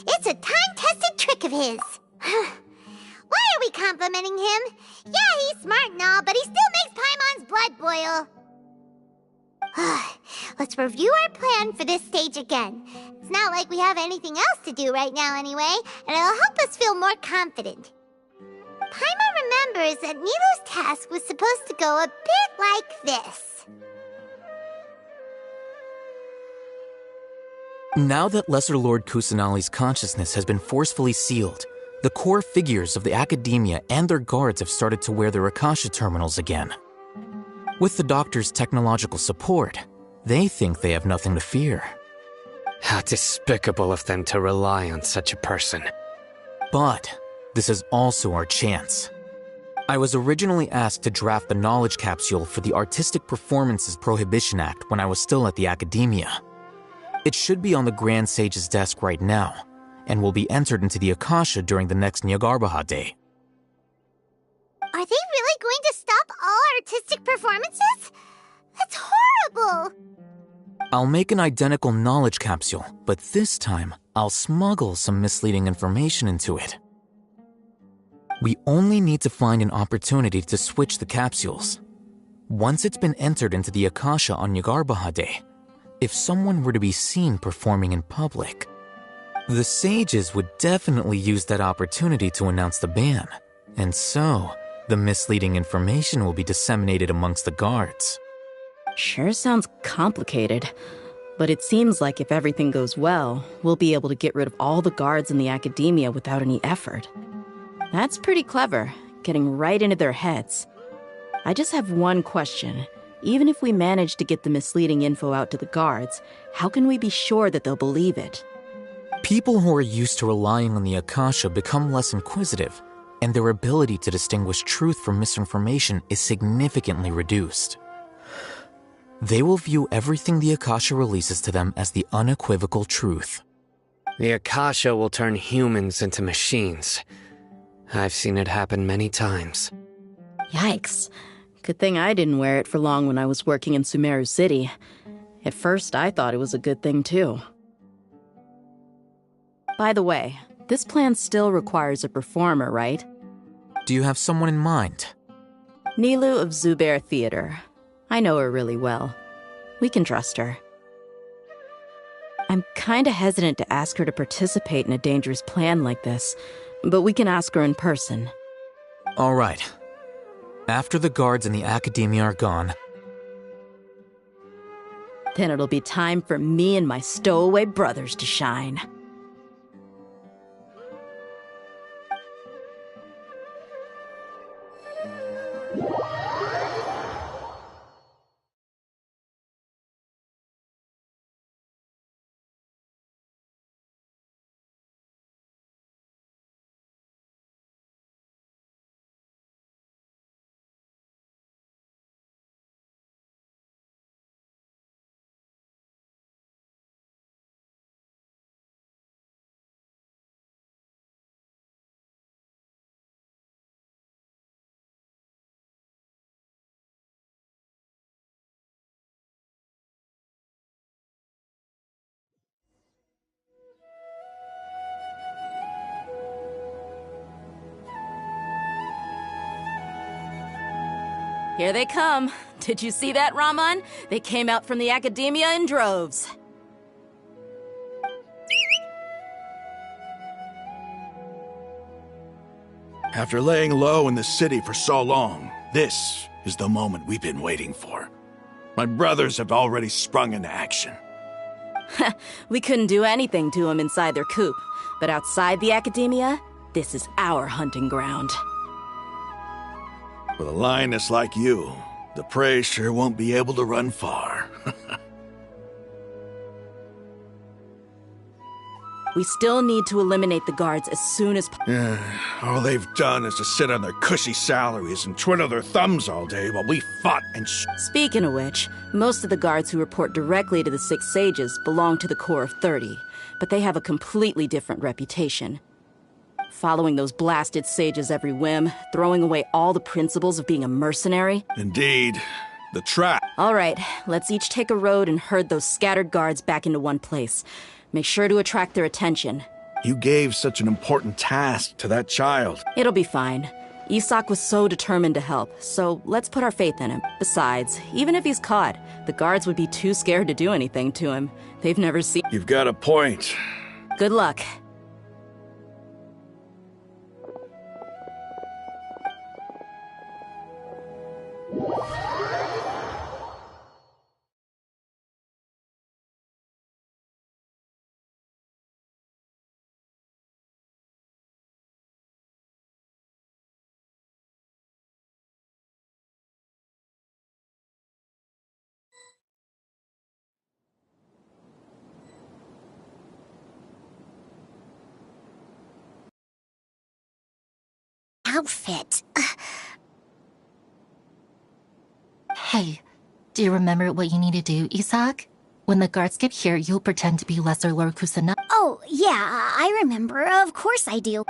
It's a time-tested trick of his. Why are we complimenting him? Yeah, he's smart and all, but he still makes Paimon's blood boil. Let's review our plan for this stage again. It's not like we have anything else to do right now anyway, and it'll help us feel more confident. Paimon remembers that Nilou's task was supposed to go a bit like this. Now that Lesser Lord Kusanali's consciousness has been forcefully sealed, the core figures of the Academia and their guards have started to wear their Akasha terminals again. With the Doctor's technological support, they think they have nothing to fear. How despicable of them to rely on such a person. But this is also our chance. I was originally asked to draft the knowledge capsule for the Artistic Performances Prohibition Act when I was still at the Academia. It should be on the Grand Sage's desk right now, and will be entered into the Akasha during the next Nyargarbaha Day. Are they really going to stop all artistic performances? That's horrible! I'll make an identical knowledge capsule, but this time I'll smuggle some misleading information into it. We only need to find an opportunity to switch the capsules. Once it's been entered into the Akasha on Nyargarbaha Day, if someone were to be seen performing in public, the sages would definitely use that opportunity to announce the ban, and so the misleading information will be disseminated amongst the guards. Sure sounds complicated, but it seems like if everything goes well, we'll be able to get rid of all the guards in the Academia without any effort. That's pretty clever, getting right into their heads. I just have one question. Even if we manage to get the misleading info out to the guards, how can we be sure that they'll believe it? People who are used to relying on the Akasha become less inquisitive, and their ability to distinguish truth from misinformation is significantly reduced. They will view everything the Akasha releases to them as the unequivocal truth. The Akasha will turn humans into machines. I've seen it happen many times. Yikes. Good thing I didn't wear it for long when I was working in Sumeru City. At first, I thought it was a good thing, too. By the way, this plan still requires a performer, right? Do you have someone in mind? Nilou of Zubair Theater. I know her really well. We can trust her. I'm kinda hesitant to ask her to participate in a dangerous plan like this, but we can ask her in person. All right. After the guards in the Academia are gone, then it'll be time for me and my stowaway brothers to shine. Here they come. Did you see that, Raman? They came out from the Academia in droves. After laying low in the city for so long, this is the moment we've been waiting for. My brothers have already sprung into action. We couldn't do anything to them inside their coop, but outside the academia, this is our hunting ground. With a lioness like you, the prey sure won't be able to run far. We still need to eliminate the guards as soon as possible. Yeah, all they've done is to sit on their cushy salaries and twiddle their thumbs all day while we fought and Speaking of which, most of the guards who report directly to the Six Sages belong to the Corps of 30, but they have a completely different reputation. Following those blasted sages every whim, throwing away all the principles of being a mercenary. Indeed. The trap. All right, let's each take a road and herd those scattered guards back into one place. Make sure to attract their attention. You gave such an important task to that child. It'll be fine. Isak was so determined to help, so let's put our faith in him. Besides, even if he's caught, the guards would be too scared to do anything to him. They've never seen— You've got a point. Good luck. Outfit. Hey, do you remember what you need to do, Isak? When the guards get here, you'll pretend to be Lesser Lord Kusanagi. Oh, yeah, I remember. Of course I do.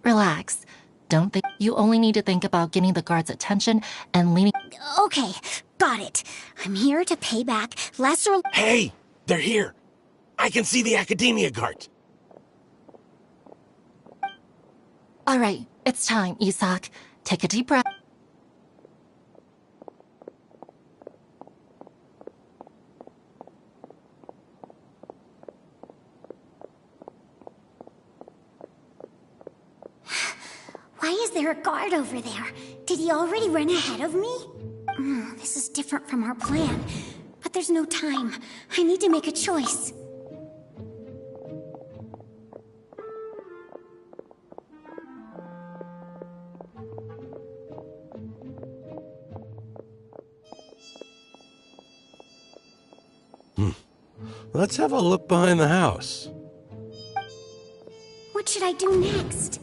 Relax. Don't think. You only need to think about getting the guards' attention and leaning. Okay, got it. I'm here to pay back Lesser. Hey, they're here. I can see the Academia guard. All right, it's time, Isak. Take a deep breath. Why is there a guard over there? Did he already run ahead of me? This is different from our plan. But there's no time. I need to make a choice. Let's have a look behind the house. What should I do next?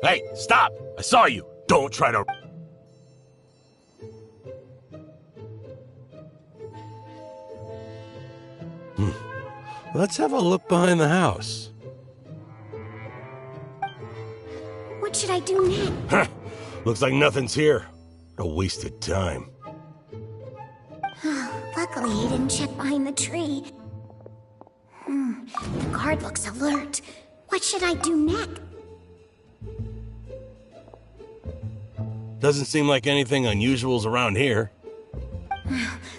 Hey, stop! I saw you! Don't try to... Let's have a look behind the house. What should I do next? Huh. Looks like nothing's here. A wasted time. Luckily, he didn't check behind the tree. The guard looks alert. What should I do next? Doesn't seem like anything unusual's around here.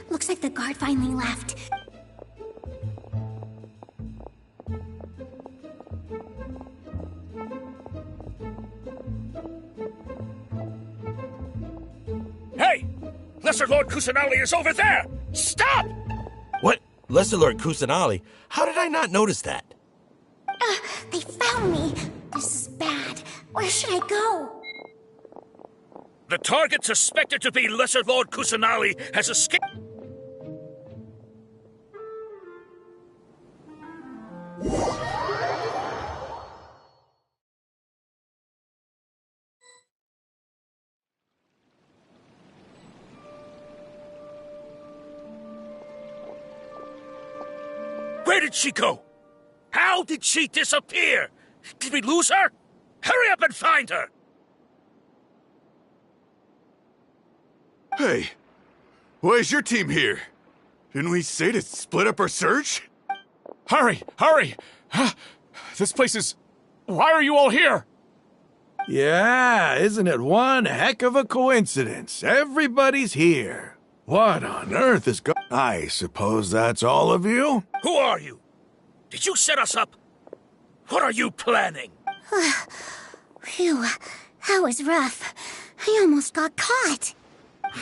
Looks like the guard finally left. Hey! Lesser Lord Kusanagi is over there! Stop! What? Lesser Lord Kusanagi? How did I not notice that? They found me! This is bad. Where should I go? The target suspected to be Lesser Lord Kusanagi has escaped. Where did she go? How did she disappear? Did we lose her? Hurry up and find her! Hey, why is your team here? Didn't we say to split up our search? Hurry! Hurry! This place is... Why are you all here? Yeah, isn't it one heck of a coincidence? Everybody's here. What on earth is I suppose that's all of you? Who are you? Did you set us up? What are you planning? Phew, that was rough. I almost got caught.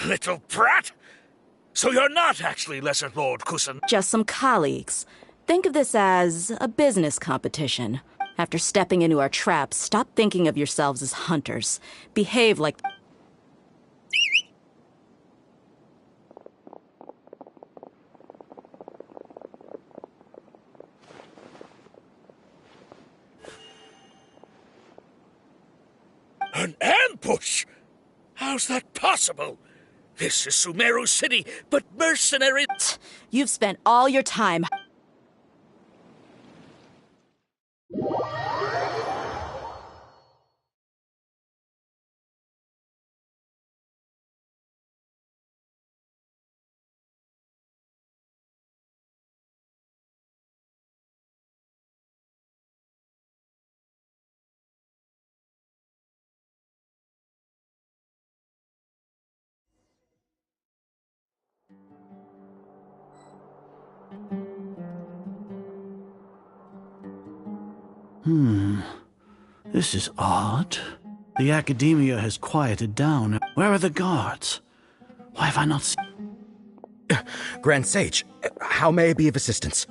Little brat! So you're not actually Lesser Lord Kusan? Just some colleagues. Think of this as a business competition. After stepping into our traps, stop thinking of yourselves as hunters. Behave like... An ambush? How's that possible? This is Sumeru City, but mercenary... You've spent all your time... This is odd. The academia has quieted down. Where are the guards? Why have I not seen... Grand Sage, how may I be of assistance?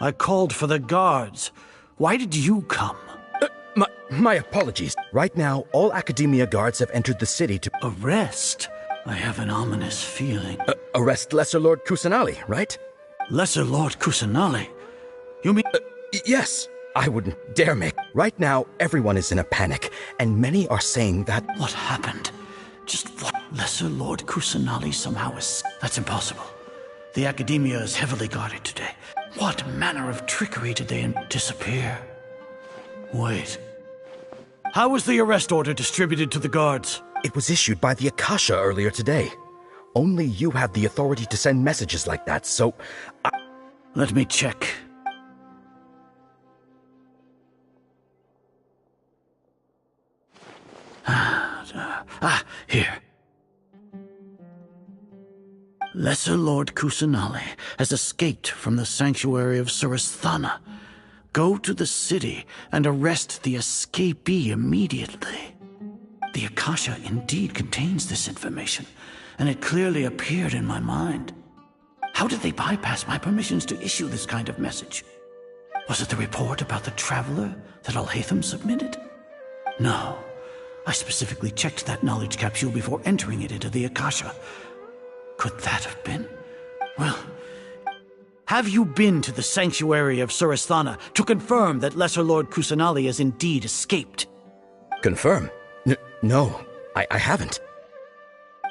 I called for the guards. Why did you come? My apologies. Right now, all academia guards have entered the city to... Arrest? I have an ominous feeling. Arrest Lesser Lord Kusanali, right? Lesser Lord Kusanali? You mean... Yes. I wouldn't dare make... Right now, everyone is in a panic, and many are saying that... What happened? Just what? Lesser Lord Kusanali somehow is... That's impossible. The academia is heavily guarded today. What manner of trickery did they disappear? Wait. How was the arrest order distributed to the guards? It was issued by the Akasha earlier today. Only you have the authority to send messages like that, so... Let me check. Here. Lesser Lord Kusanali has escaped from the sanctuary of Surasthana. Go to the city and arrest the escapee immediately. The Akasha indeed contains this information, and it clearly appeared in my mind. How did they bypass my permissions to issue this kind of message? Was it the report about the traveler that Alhaitham submitted? No. I specifically checked that knowledge capsule before entering it into the Akasha. Could that have been? Well, have you been to the sanctuary of Surasthana to confirm that Lesser Lord Kusanali has indeed escaped? Confirm? No, I haven't.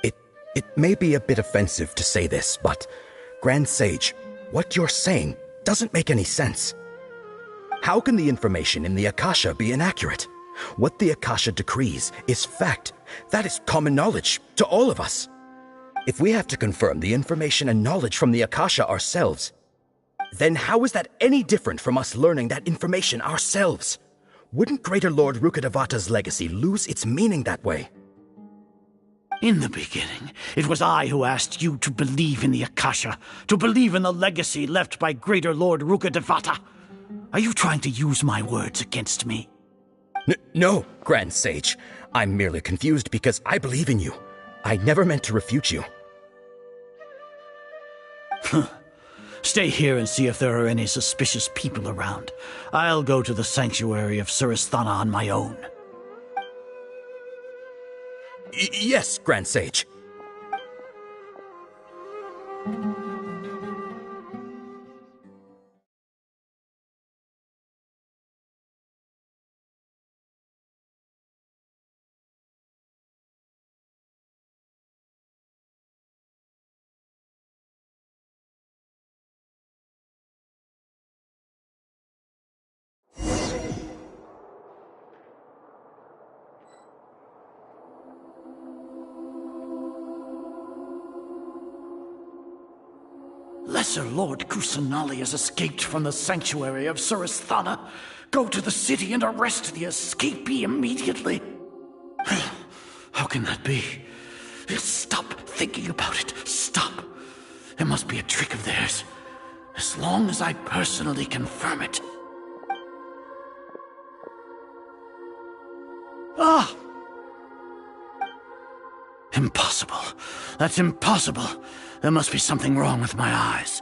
It may be a bit offensive to say this, but Grand Sage, what you're saying doesn't make any sense. How can the information in the Akasha be inaccurate? What the Akasha decrees is fact. That is common knowledge to all of us. If we have to confirm the information and knowledge from the Akasha ourselves, then how is that any different from us learning that information ourselves? Wouldn't Greater Lord Rukkhadevata's legacy lose its meaning that way? In the beginning, it was I who asked you to believe in the Akasha, to believe in the legacy left by Greater Lord Rukkhadevata. Are you trying to use my words against me? No, Grand Sage. I'm merely confused because I believe in you. I never meant to refute you. Stay here and see if there are any suspicious people around. I'll go to the sanctuary of Surasthana on my own. Yes, Grand Sage. Lesser Lord Kusanali has escaped from the sanctuary of Surasthana. Go to the city and arrest the escapee immediately. How can that be? Stop thinking about it. Stop. It must be a trick of theirs. As long as I personally confirm it. Ah! Impossible. That's impossible. There must be something wrong with my eyes.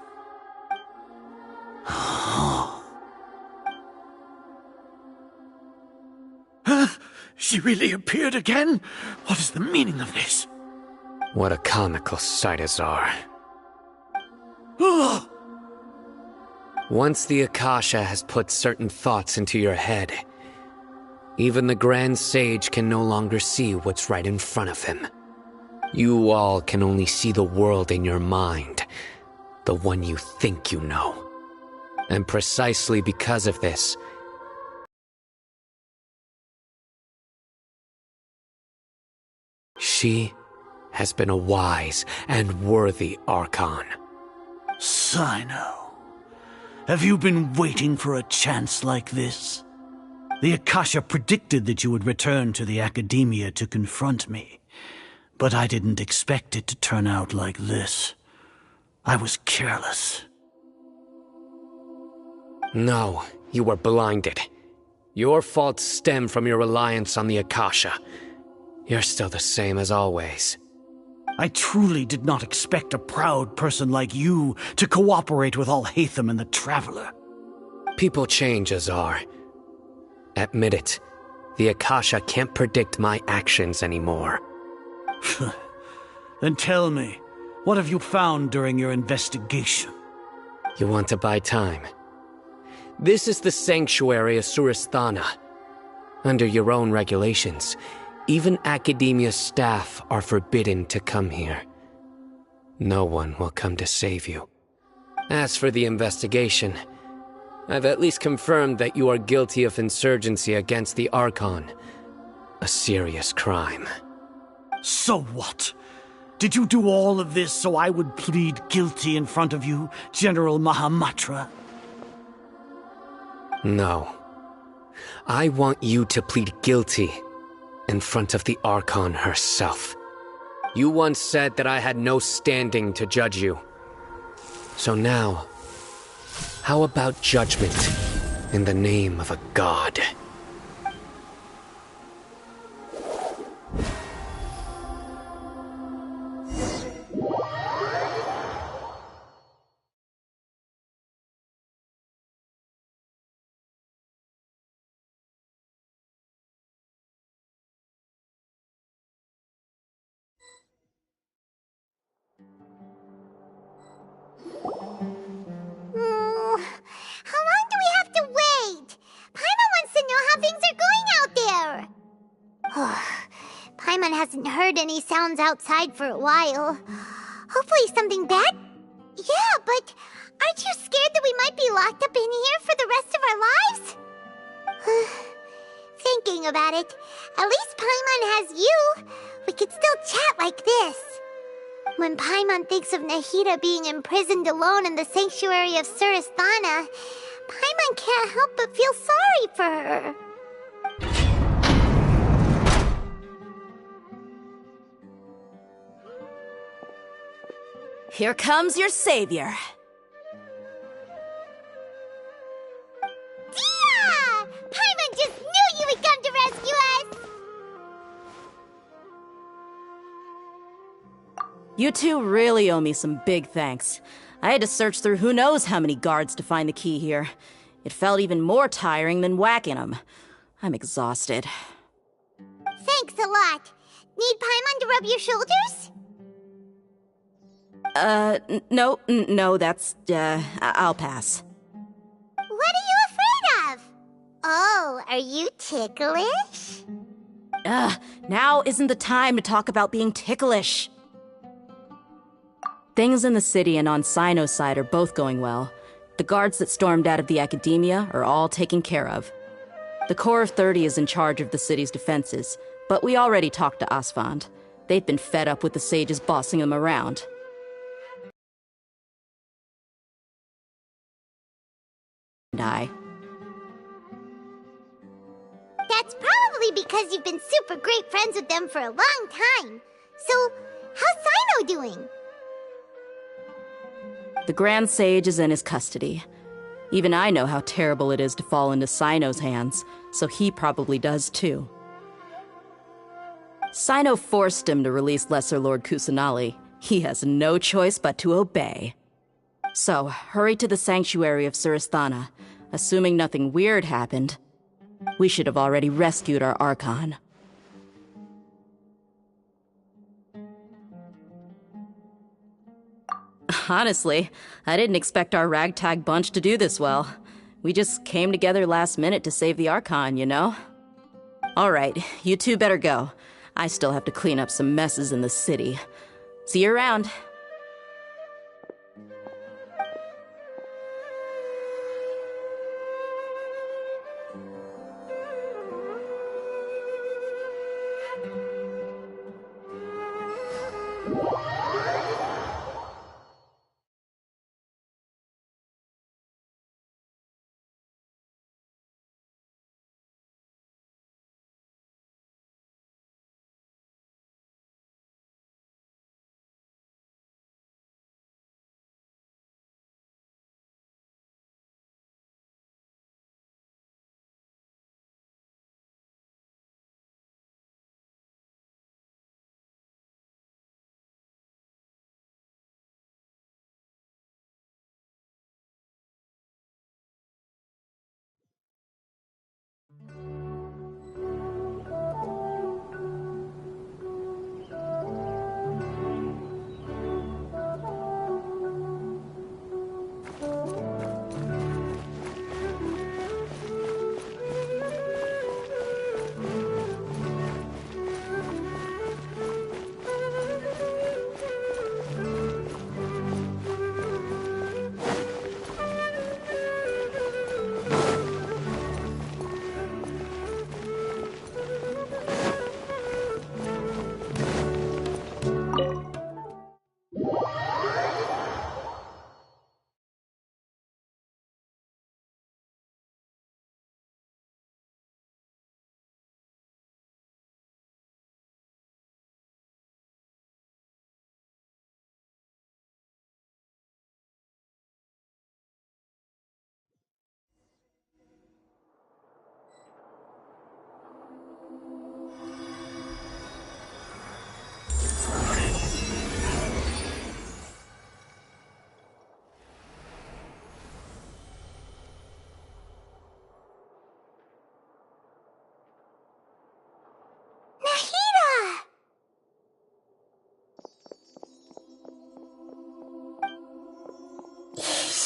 Huh? She really appeared again? What is the meaning of this? What a comical sight, Azar. Ah! Once the Akasha has put certain thoughts into your head, even the Grand Sage can no longer see what's right in front of him. You all can only see the world in your mind, the one you think you know. And precisely because of this, she has been a wise and worthy Archon. Sino, have you been waiting for a chance like this? The Akasha predicted that you would return to the Academia to confront me, but I didn't expect it to turn out like this. I was careless. No, you were blinded. Your faults stem from your reliance on the Akasha. You're still the same as always. I truly did not expect a proud person like you to cooperate with Alhaitham and the Traveler. People change, Azar. Admit it. The Akasha can't predict my actions anymore. Then tell me, what have you found during your investigation? You want to buy time? This is the sanctuary of Surasthana. Under your own regulations, even Academia staff are forbidden to come here. No one will come to save you. As for the investigation, I've at least confirmed that you are guilty of insurgency against the Archon. A serious crime. So what? Did you do all of this so I would plead guilty in front of you, General Mahamatra? No. I want you to plead guilty in front of the Archon herself. You once said that I had no standing to judge you. So now, how about judgment in the name of a god? How long do we have to wait? Paimon wants to know how things are going out there. Paimon hasn't heard any sounds outside for a while. Hopefully something bad? Yeah, but aren't you scared that we might be locked up in here for the rest of our lives? Thinking about it, at least Paimon has you. We could still chat like this. When Paimon thinks of Nahida being imprisoned alone in the sanctuary of Surasthana, Paimon can't help but feel sorry for her. Here comes your savior. Dia! Paimon just knew you would come to rescue us! You two really owe me some big thanks. I had to search through who knows how many guards to find the key here. It felt even more tiring than whacking them. I'm exhausted. Thanks a lot. Need Paimon to rub your shoulders? No, that's, I'll pass. What are you afraid of? Oh, are you ticklish? Now isn't the time to talk about being ticklish. Things in the city and on Sino's side are both going well. The guards that stormed out of the Academia are all taken care of. The Corps of 30 is in charge of the city's defenses, but we already talked to Asfand. They've been fed up with the sages bossing them around. And That's probably because you've been super great friends with them for a long time. So, how's Sino doing? The Grand Sage is in his custody. Even I know how terrible it is to fall into Sino's hands, so he probably does too. Sino forced him to release Lesser Lord Kusanali. He has no choice but to obey. So, hurry to the sanctuary of Surasthana. Assuming nothing weird happened, we should have already rescued our Archon. Honestly, I didn't expect our ragtag bunch to do this well. We just came together last minute to save the Archon, you know? Alright, you two better go. I still have to clean up some messes in the city. See you around.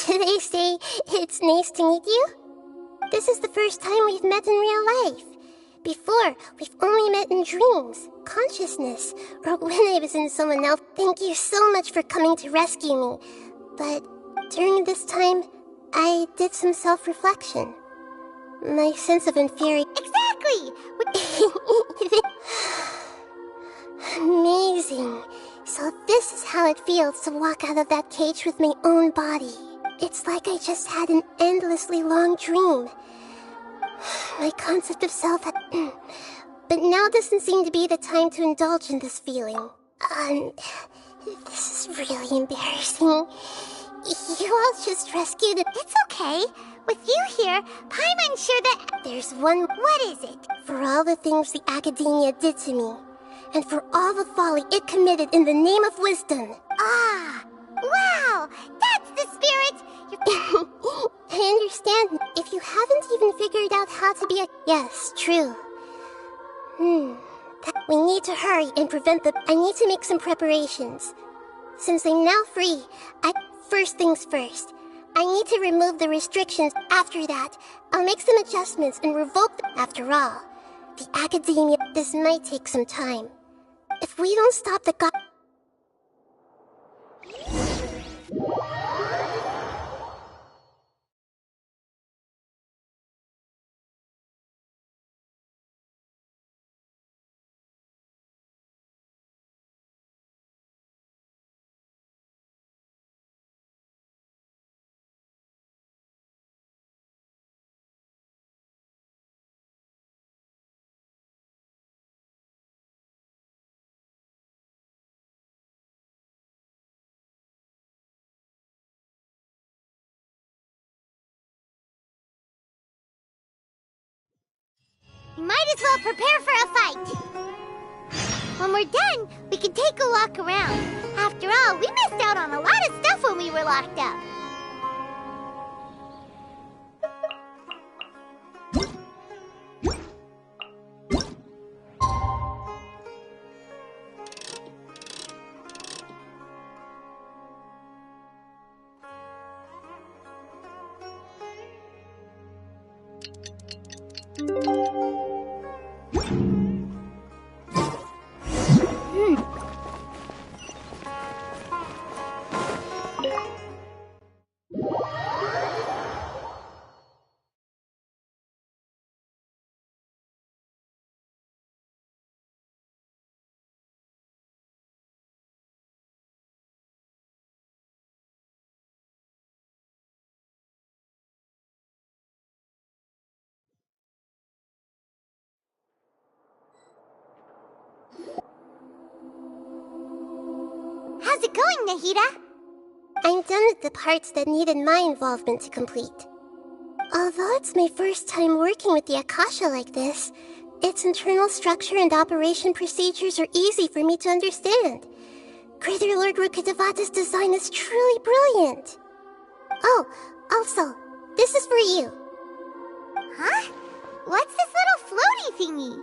Should I say it's nice to meet you? This is the first time we've met in real life. Before, we've only met in dreams, consciousness, or when I was in someone else. Thank you so much for coming to rescue me. But during this time, I did some self-reflection. My sense of inferiority... Exactly! Amazing. So this is how it feels to walk out of that cage with my own body. It's like I just had an endlessly long dream. My concept of self had... But now doesn't seem to be the time to indulge in this feeling. This is really embarrassing. You all just rescued it. It's okay. With you here, Paimon's sure that... There's one... What is it? For all the things the Academia did to me, and for all the folly it committed in the name of wisdom. Ah! Wow! That's the spirit! I understand. If you haven't even figured out how to be a... Yes, true. We need to hurry and prevent the... I need to make some preparations. Since I'm now free, First things first. I need to remove the restrictions. After that, I'll make some adjustments and revoke them. After all, the Academia... This might take some time. If we don't stop the might as well prepare for a fight. When we're done, we can take a walk around. After all, we missed out on a lot of stuff when we were locked up. How's it going, Nahida? I'm done with the parts that needed my involvement to complete. Although it's my first time working with the Akasha like this, its internal structure and operation procedures are easy for me to understand. Greater Lord Rukkhadevata's design is truly brilliant. Oh, also, this is for you. Huh? What's this little floaty thingy?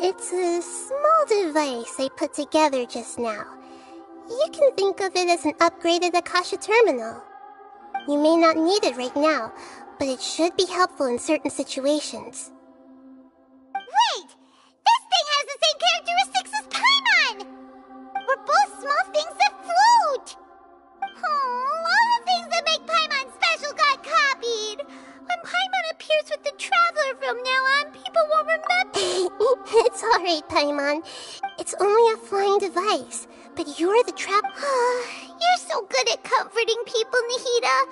It's a small device I put together just now. You can think of it as an upgraded Akasha terminal. You may not need it right now, but it should be helpful in certain situations. Wait! This thing has the same characteristics as Paimon! We're both small things that float! Oh, all the things that make Paimon special got copied! When Paimon appears with the Traveler from now on, people won't remember. It's alright, Paimon. It's only a flying device, but you're the You're so good at comforting people, Nahida.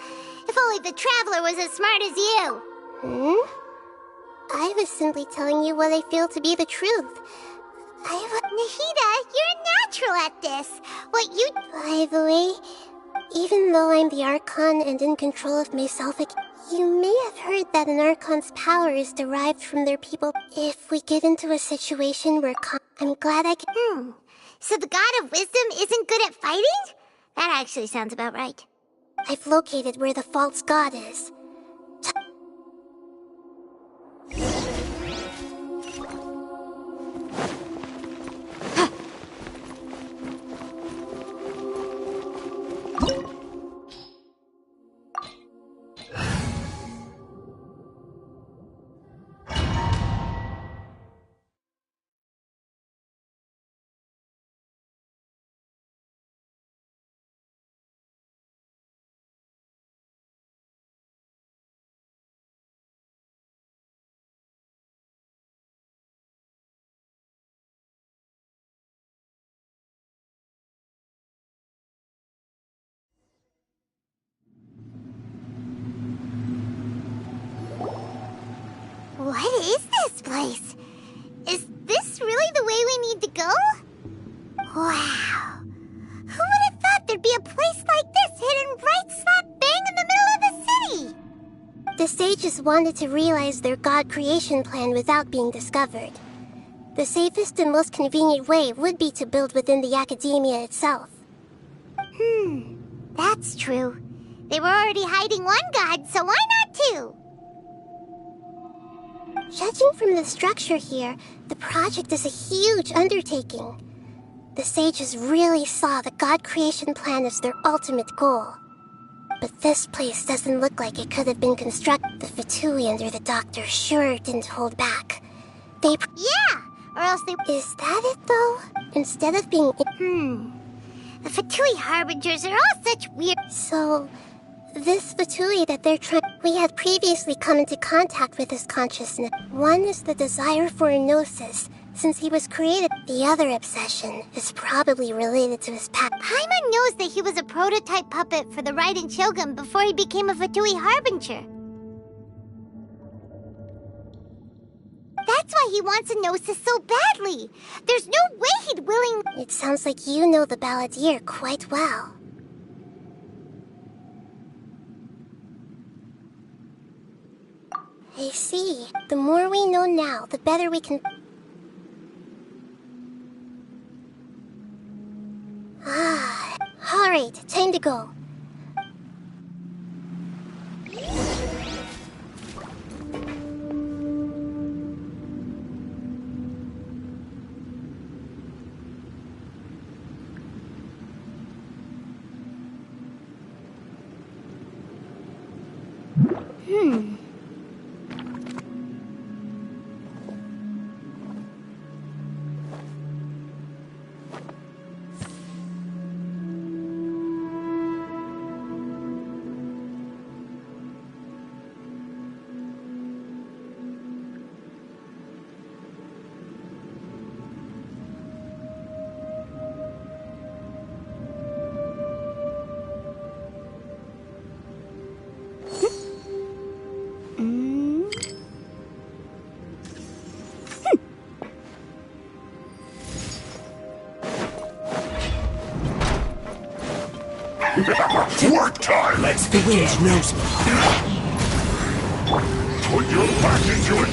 If only the Traveler was as smart as you. I was simply telling you what I feel to be the truth. Nahida, you're natural at this. By the way, even though I'm the Archon and in control of myself, you may have heard that an Archon's power is derived from their people. If we get into a situation where I'm glad I can... So the God of Wisdom isn't good at fighting? That actually sounds about right. I've located where the false god is. What is this place? Is this really the way we need to go? Wow. Who would have thought there'd be a place like this hidden right slap bang in the middle of the city? The sages wanted to realize their god creation plan without being discovered. The safest and most convenient way would be to build within the academia itself. That's true. They were already hiding one god, so why not two? Judging from the structure here, the project is a huge undertaking. The sages really saw the god creation plan as their ultimate goal. But this place doesn't look like it could have been constructed. The Fatui under the doctor sure didn't hold back. Yeah, or else they... Is that it, though? Instead of being... The Fatui Harbingers are all such weird... So, this Fatui that they're trying... We had previously come into contact with his consciousness. One is the desire for a gnosis. Since he was created, the other obsession is probably related to his past. Paimon knows that he was a prototype puppet for the Raiden Shogun before he became a Fatui Harbinger. That's why he wants a gnosis so badly. There's no way he'd willingly... It sounds like you know the Balladeer quite well. I see. The more we know now, the better we can... Ah, alright, time to go. Work time! Let's begin! The wind knows me. Put your back into it!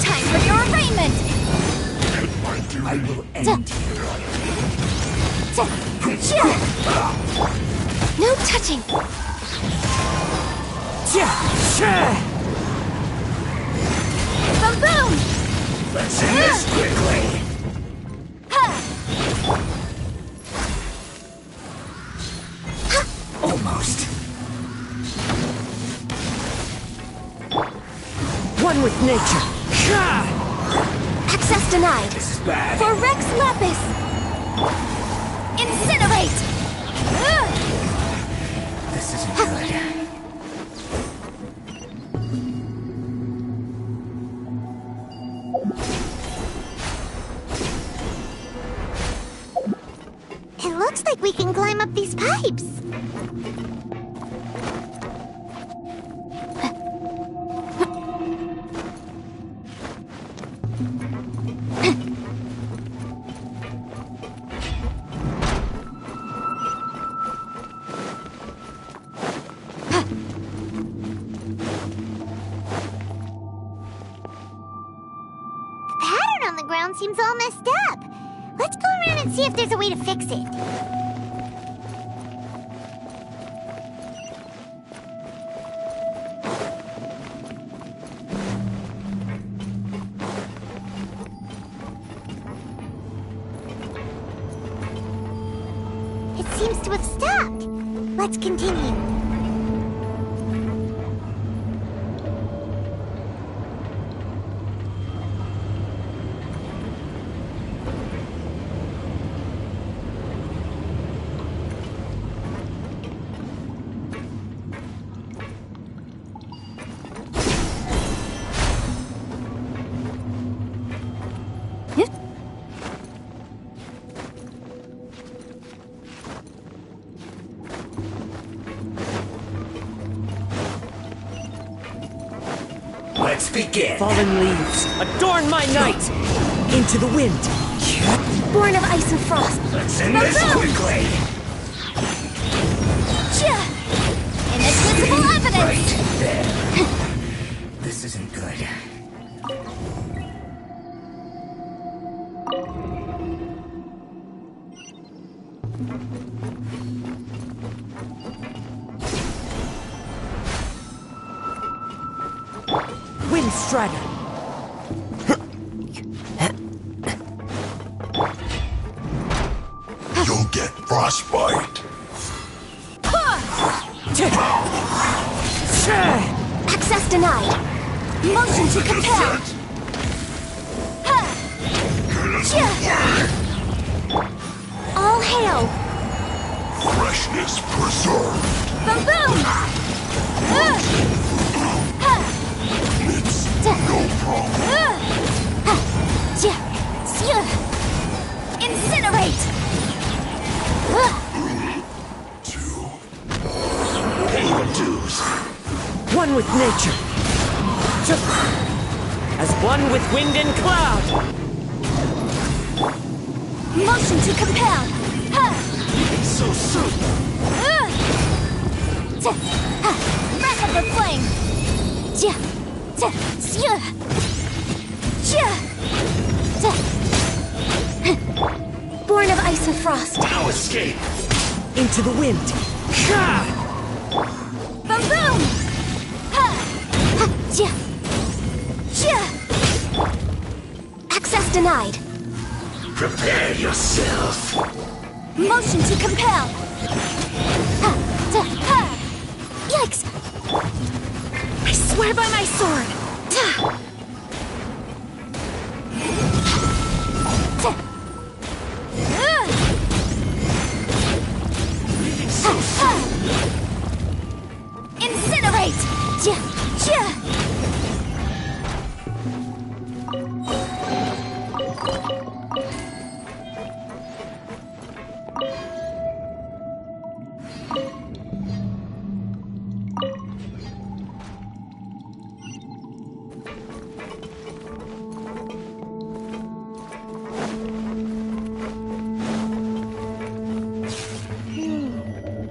Time for your arraignment! I will end No touching! Boom boom! Let's end this quickly! Almost. One with nature. Access denied. This is bad. For Rex Lapis! Incinerate! This isn't good. It looks like we can climb up these pipes. The pattern on the ground seems all messed up. Let's go around and see if there's a way to fix it. It seems to have stopped. Let's continue. Let's begin! Fallen leaves, adorn my night! Into the wind! Born of ice and frost! Let's end this quickly! Inadmissible evidence! Right there. This isn't good. Wind Strider! You'll get frostbite. Access denied. Motion to compel. All hail. Freshness preserved. Boom boom. It's no problem. Incinerate. Pay the dues. One with nature. As one with wind and cloud. Motion to compel. So soon. Born of ice and frost. Now escape! Into the wind. Boom boom! Access denied. Prepare yourself! Motion to compel. Yikes! I swear by my sword. Incinerate!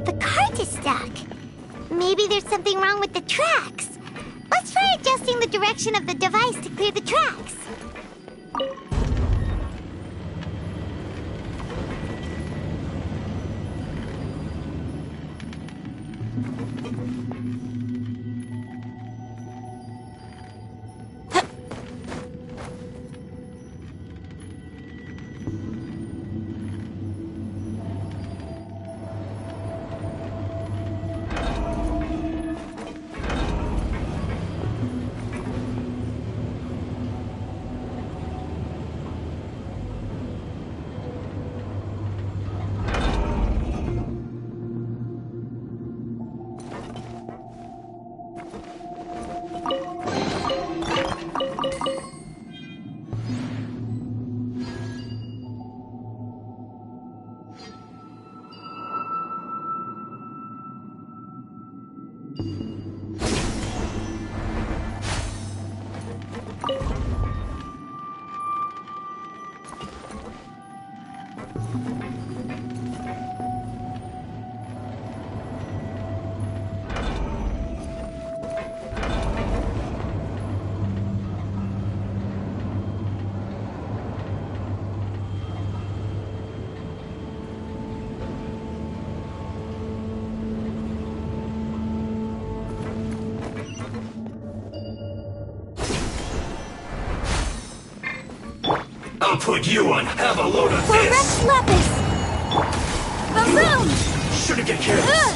The cart is stuck. Maybe there's something wrong with the tracks. Let's try adjusting the direction of the device to clear the tracks. I'll put you on. Have a load of this. Rex Lapis. Boom boom. Shouldn't get careless.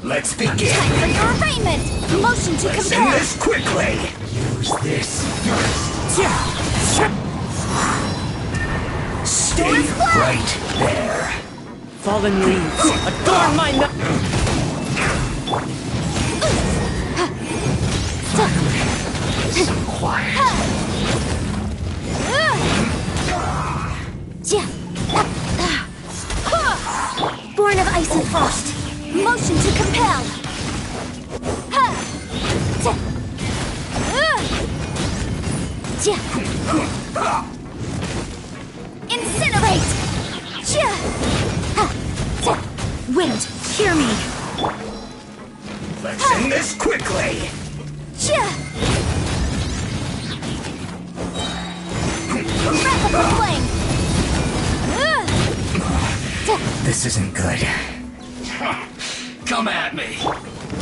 Let's begin. Time for your arraignment. Motion to Let's compel. end this quickly. Use this first. Stay right there. Fallen leaves. Adorn my Born of ice and frost. Motion to compel. Incinerate. Wind, hear me! Let's end this quickly! Wrap up the flame! This isn't good. Come at me!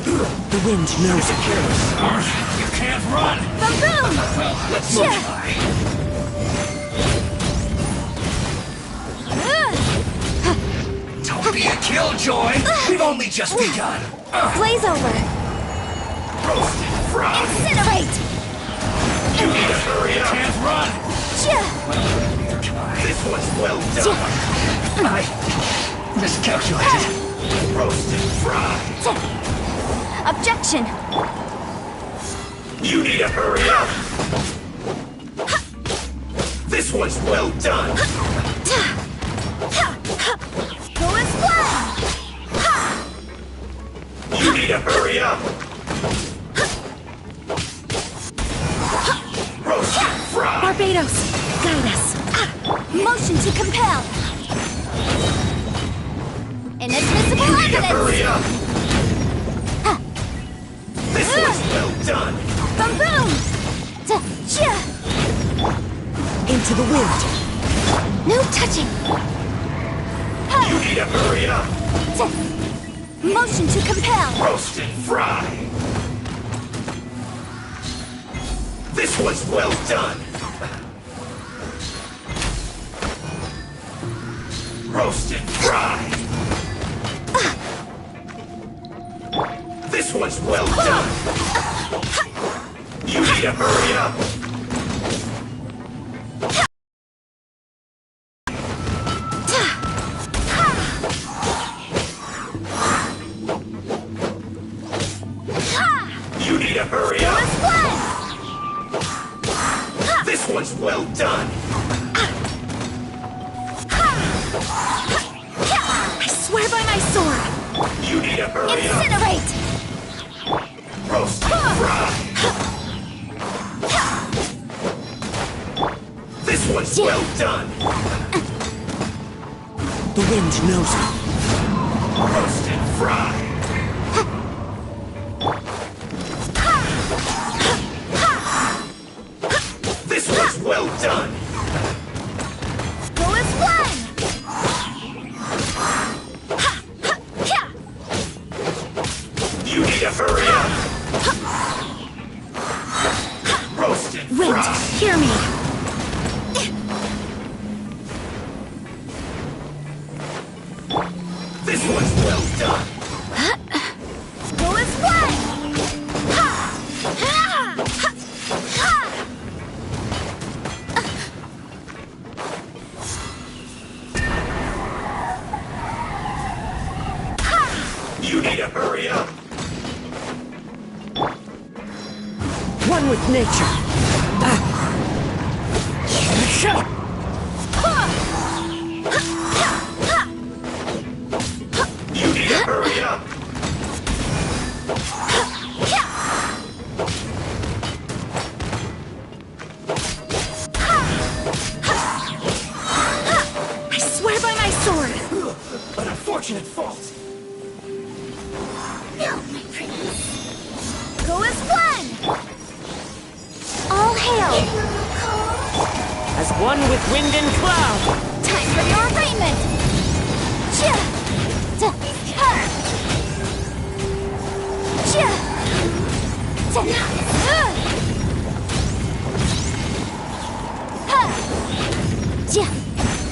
The wind knows it. You can't run! Boom! Well, let's move. Don't be a killjoy! We've only just begun! Blaze over! Roast and fry! Incinerate! You need to hurry up! Can't run! This was well done! I miscalculated! Roast and fry! Objection! You need to hurry up! This was well done! Go and fly! You need to hurry up! Roast and fry! Barbados, guide us! Motion to compel! Inadmissible You need to evidence! hurry up! This was well done! Boom boom! Into the wind! No touching! You need to hurry up! Motion to compel! Roast and fry! This was well done! Roast and fry! This was well done! You need to hurry up! You need to hurry up! This was well done! I swear by my sword! You need to hurry up! Incinerate! Roast and fry! This was well done! The wind knows it. Roast and fry! This was well done! Go and fly! You need to hurry up! Roast and Wind, fry! hear me! This was well done! Go and fly! You need to hurry up! One with nature. You need to hurry up! I swear by my sword! An unfortunate fault! No, my pretties. Go and fly! All hail! As one with wind and cloud. Time for your arraignment!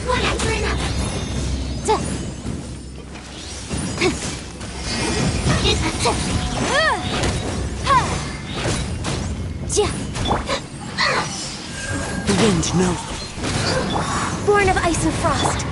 One after another! The wind knows. Born of ice and frost.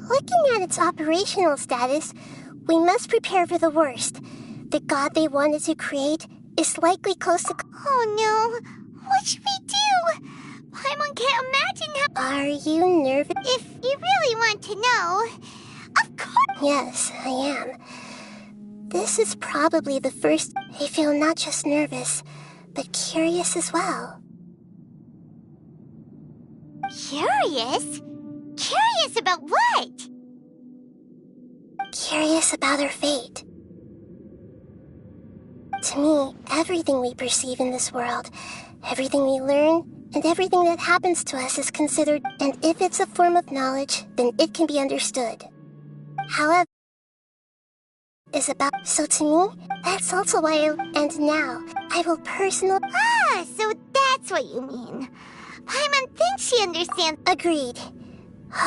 Looking at its operational status, we must prepare for the worst. The god they wanted to create is likely close to... Oh no! What should we do? Paimon can't imagine how... Are you nervous? If you really want to know, of course... Yes, I am. This is probably the first... I feel not just nervous, but curious as well. Curious? Curious about what? Curious about her fate. To me, everything we perceive in this world, everything we learn, and everything that happens to us is considered, and if it's a form of knowledge, then it can be understood. However, is about... So to me, that's also why and now, I will personally... Ah, so that's what you mean. Paimon thinks she understands... Agreed.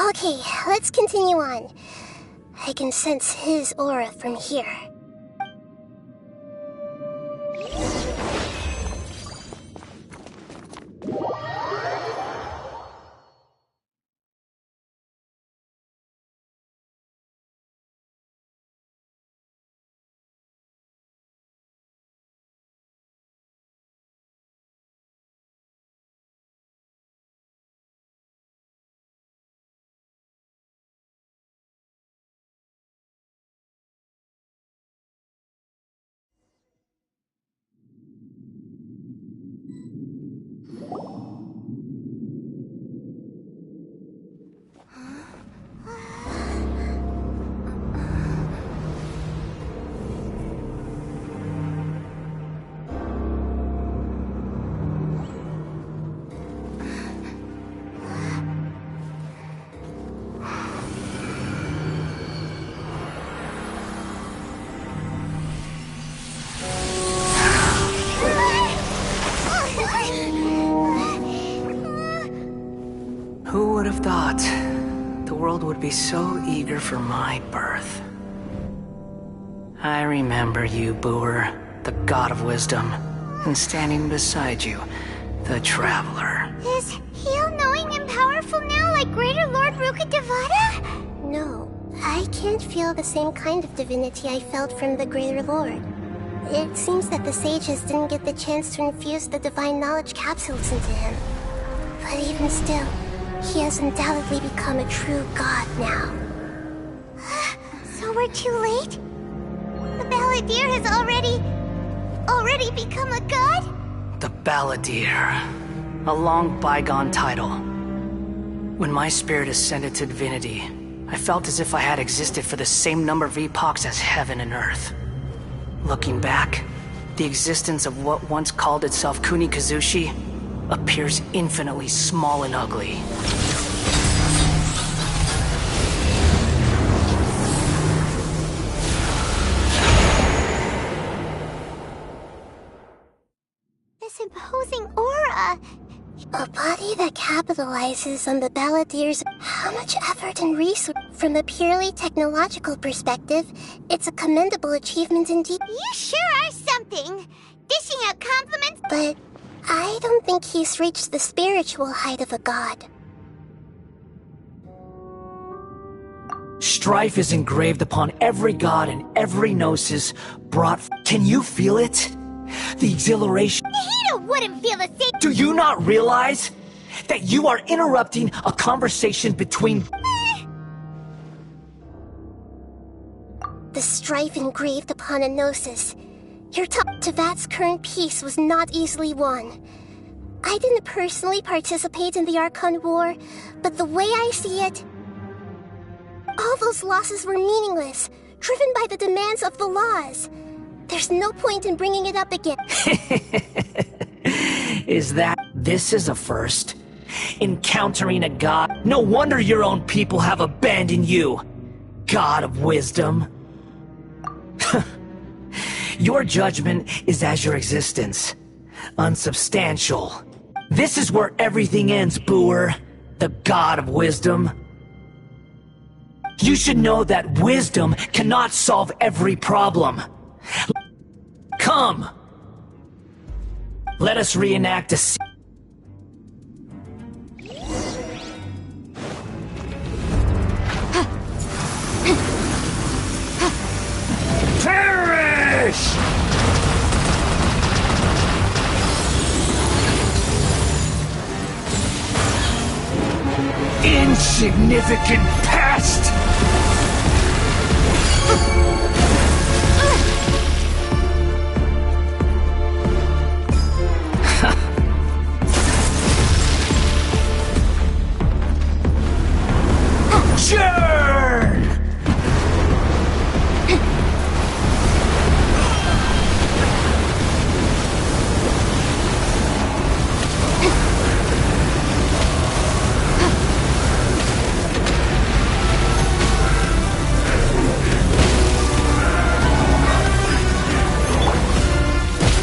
Okay, let's continue on. I can sense his aura from here. Who would have thought the world would be so eager for my birth? I remember you, Booer, the god of wisdom, and standing beside you, the traveler. Is he all-knowing and powerful now like Greater Lord Rukkhadevata? No, I can't feel the same kind of divinity I felt from the Greater Lord. It seems that the sages didn't get the chance to infuse the divine knowledge capsules into him. But even still, he has undoubtedly become a true god now. So we're too late? The Balladeer has already become a god? The Balladeer. A long bygone title. When my spirit ascended to divinity, I felt as if I had existed for the same number of epochs as heaven and earth. Looking back, the existence of what once called itself Kunikazushi appears infinitely small and ugly. This imposing aura. A body that capitalizes on the Balladeer's... How much effort and resource... From a purely technological perspective, it's a commendable achievement indeed. You sure are something. Dishing out compliments. But I don't think he's reached the spiritual height of a god. Strife is engraved upon every god and every gnosis brought... Can you feel it? The exhilaration... Nahida wouldn't feel the same... Do you not realize that you are interrupting a conversation between... The strife engraved upon a gnosis. Your Tevat's current peace was not easily won. I didn't personally participate in the Archon War, but the way I see it... All those losses were meaningless, driven by the demands of the laws. There's no point in bringing it up again. This is a first. Encountering a god. No wonder your own people have abandoned you. God of wisdom. Your judgment is as your existence. Unsubstantial. This is where everything ends, Booer. The God of wisdom. You should know that wisdom cannot solve every problem. Come! Let us reenact a scene. Perish! Insignificant pest! Churn!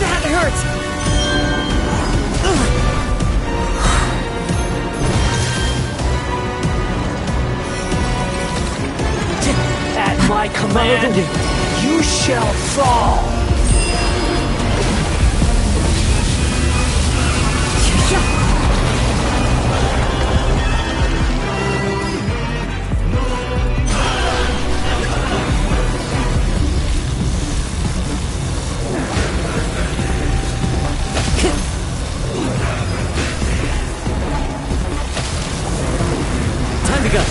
That hurts! At my command, you shall fall! Time to go.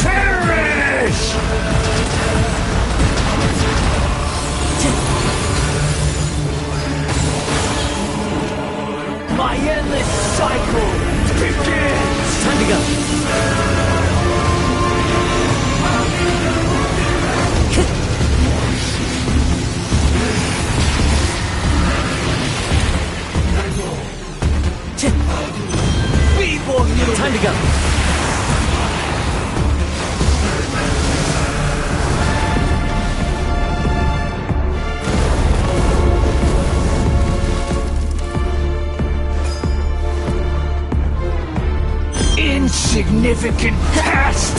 Perish! My endless cycle begins! Time to go. Feeble you! Time to go. Insignificant pest!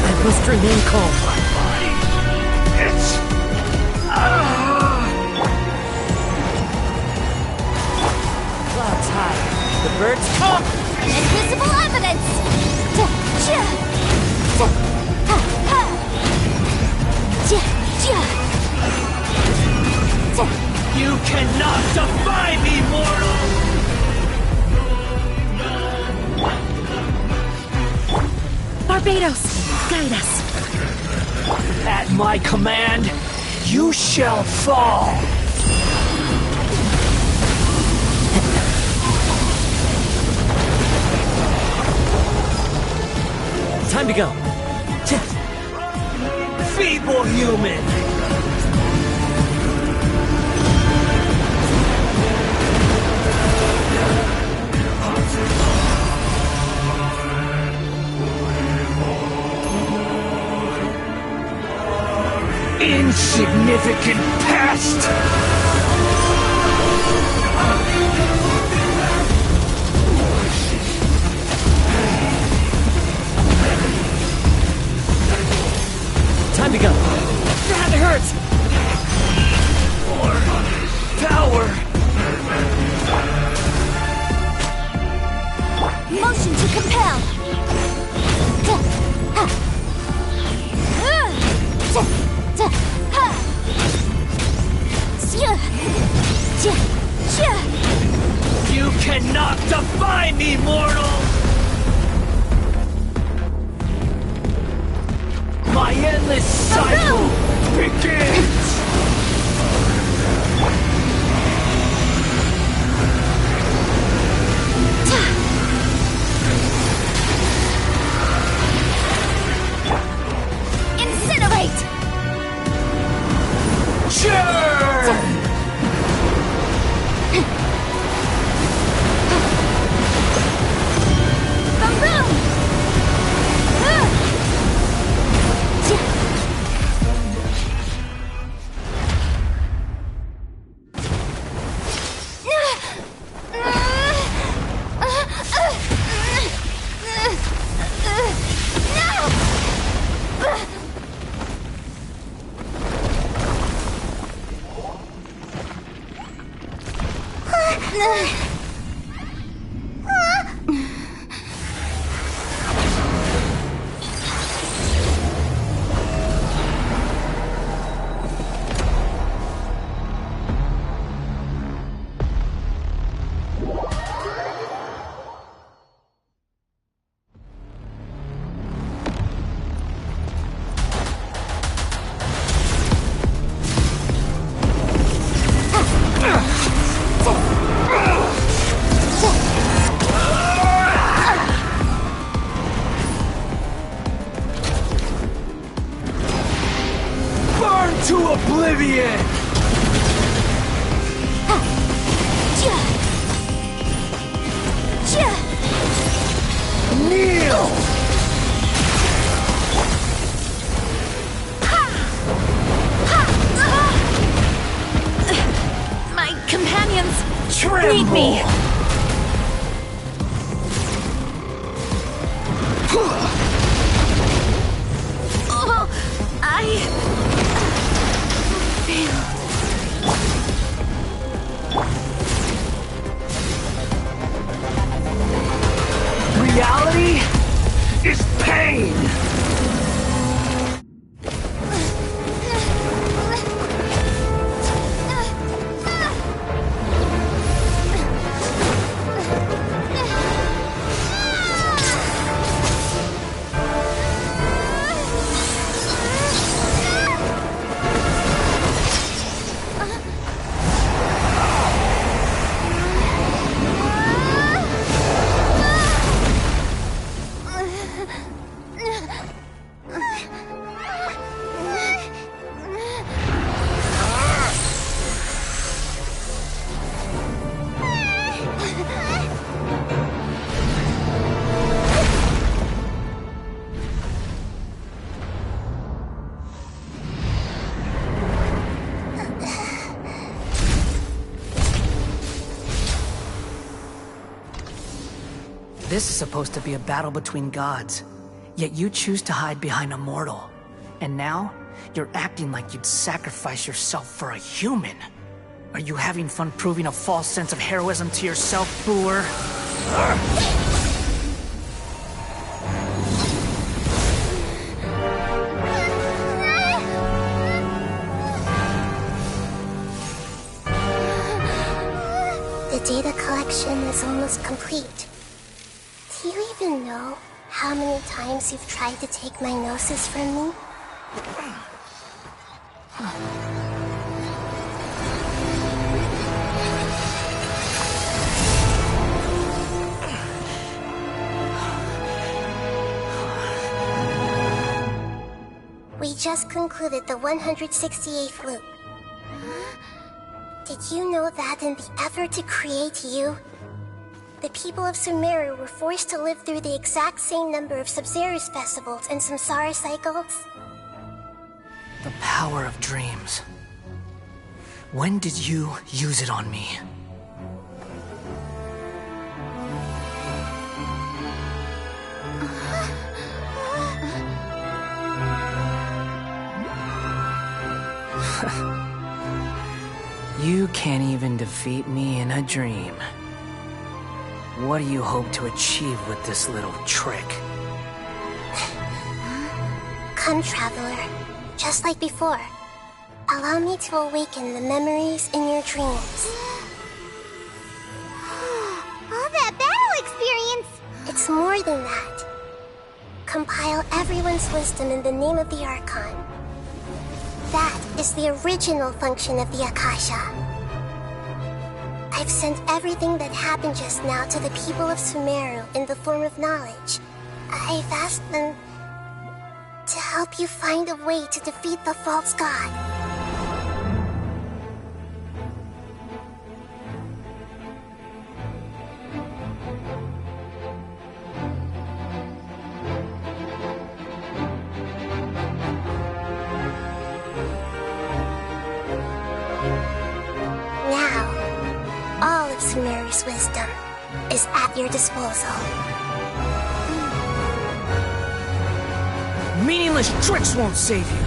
I must remain calm. It's... Clouds high. The birds come! Invisible evidence! You cannot defy me, mortal! Barbados, guide us. At my command, you shall fall! Time to go. Feeble human! Insignificant pest! Time to go. That hurts! More power! Motion to compel! cannot defy me, mortal! My endless cycle begins! Incinerate! Churn! To oblivion! Kneel! My companions Tremble! need me! Oh, Reality is pain! This is supposed to be a battle between gods, yet you choose to hide behind a mortal. And now, you're acting like you'd sacrifice yourself for a human. Are you having fun proving a false sense of heroism to yourself, Boor? The data collection is almost complete. Do you even know how many times you've tried to take my gnosis from me? We just concluded the 168th loop. Did you know that in the effort to create you, the people of Sumeru were forced to live through the exact same number of Sub-Zerus festivals and Samsara cycles? The power of dreams. When did you use it on me? You can't even defeat me in a dream. What do you hope to achieve with this little trick? Come, Traveler. Just like before. Allow me to awaken the memories in your dreams. All It's more than that. Compile everyone's wisdom in the name of the Archon. That is the original function of the Akasha. I've sent everything that happened just now to the people of Sumeru in the form of knowledge. I've asked them to help you find a way to defeat the false god. Sumeru's wisdom is at your disposal. Meaningless tricks won't save you.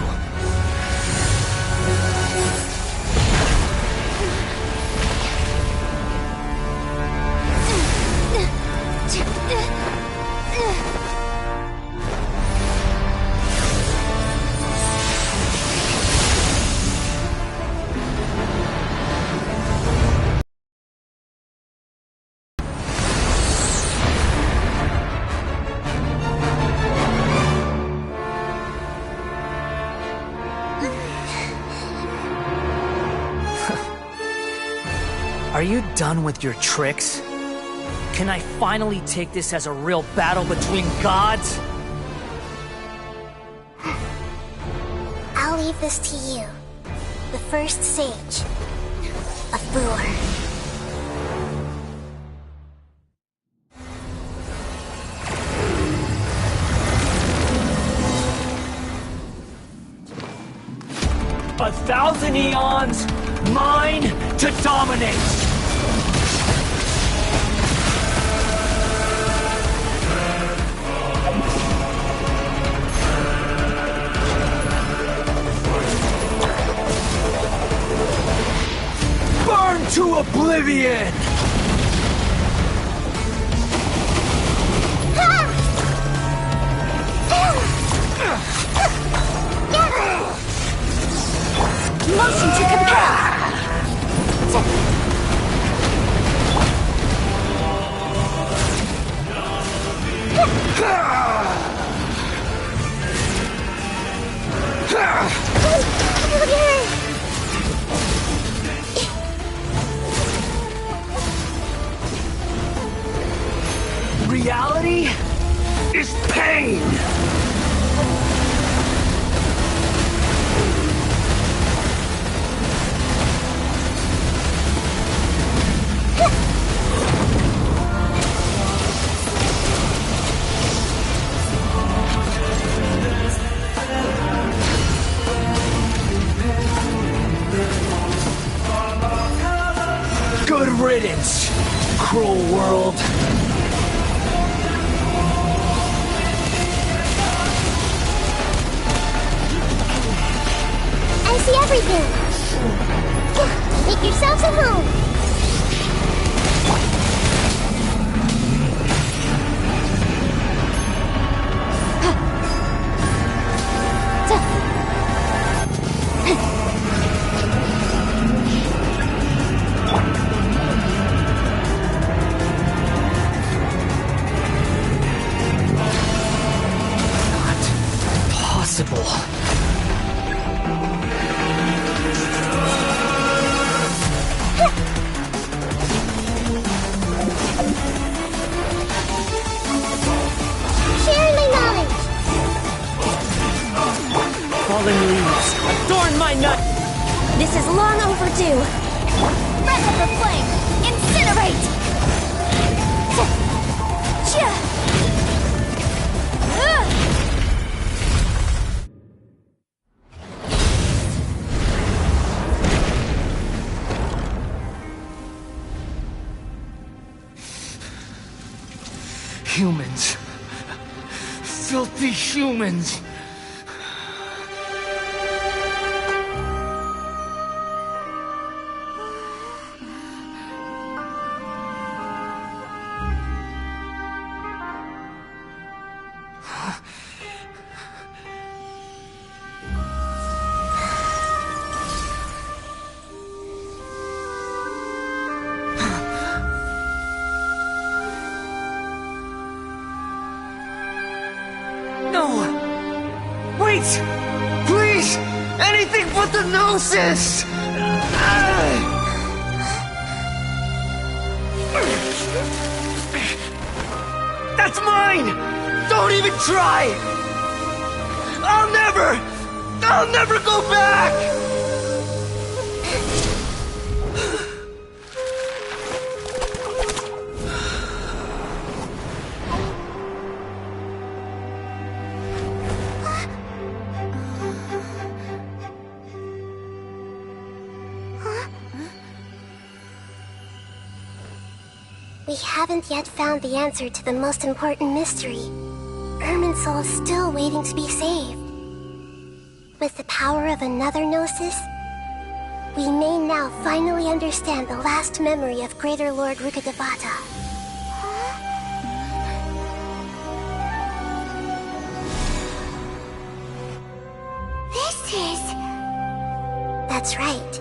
Are you done with your tricks? Can I finally take this as a real battle between gods? I'll leave this to you. The first sage of Boor. A thousand eons, mine to dominate! Burn to oblivion! Motion to compel! Reality is pain! Good riddance, cruel world. I see everything. Make yourselves at home. Fallen leaves adorn my nut. This is long overdue. Breath of the flame! Incinerate! Humans. Filthy humans. Wait! Please! Anything but the Gnosis! That's mine! Don't even try! I'll never go back! We haven't yet found the answer to the most important mystery. Irminsul is still waiting to be saved. With the power of another Gnosis, we may now finally understand the last memory of Greater Lord Rukkhadevata. This is... That's right.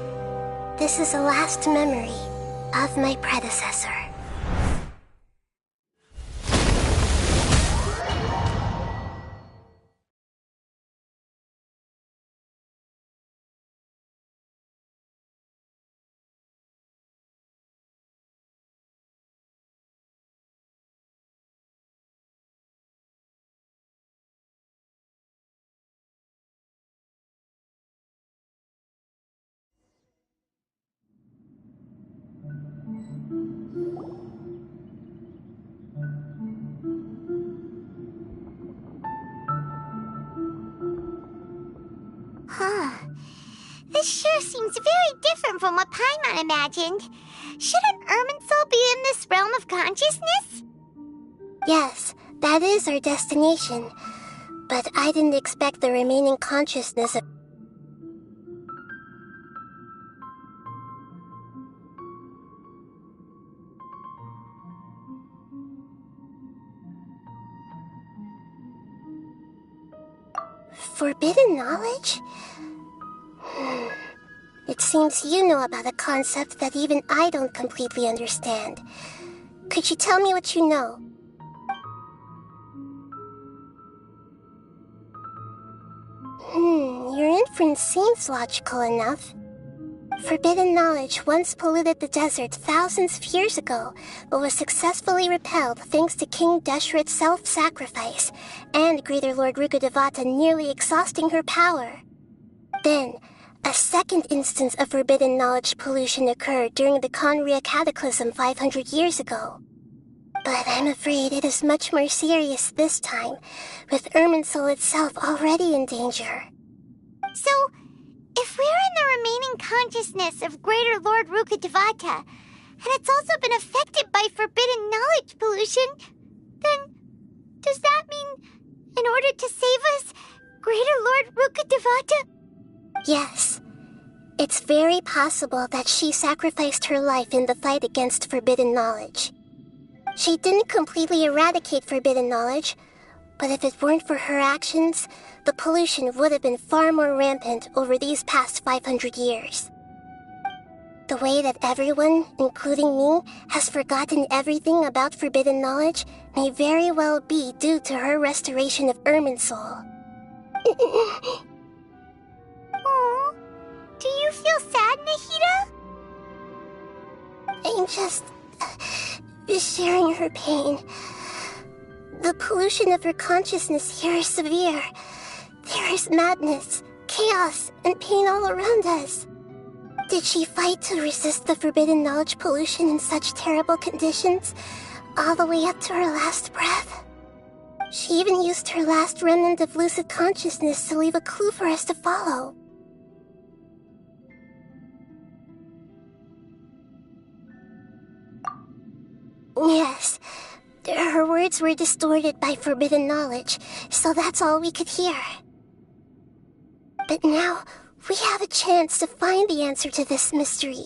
This is the last memory of my predecessor. This sure seems very different from what Paimon imagined. Shouldn't Irminsul be in this realm of consciousness? Yes, that is our destination. But I didn't expect the remaining consciousness of... Forbidden knowledge? It seems you know about a concept that even I don't completely understand. Could you tell me what you know? Your inference seems logical enough. Forbidden knowledge once polluted the desert thousands of years ago, but was successfully repelled thanks to King Deshret's self-sacrifice, and Greater Lord Rukkhadevata nearly exhausting her power. Then, a second instance of forbidden knowledge pollution occurred during the Conria Cataclysm 500 years ago. But I'm afraid it is much more serious this time, with Irminsul itself already in danger. So, if we're in the remaining consciousness of Greater Lord Rukkhadevata, and it's also been affected by forbidden knowledge pollution, then does that mean, in order to save us, Greater Lord Rukkhadevata... Yes. It's very possible that she sacrificed her life in the fight against forbidden knowledge. She didn't completely eradicate forbidden knowledge, but if it weren't for her actions, the pollution would have been far more rampant over these past 500 years. The way that everyone, including me, has forgotten everything about forbidden knowledge may very well be due to her restoration of Irminsul. Aww. Do you feel sad, Nahida? I'm just sharing her pain. The pollution of her consciousness here is severe. There is madness, chaos, and pain all around us. Did she fight to resist the forbidden knowledge pollution in such terrible conditions, all the way up to her last breath? She even used her last remnant of lucid consciousness to leave a clue for us to follow. Yes, her words were distorted by forbidden knowledge, so that's all we could hear. But now, we have a chance to find the answer to this mystery.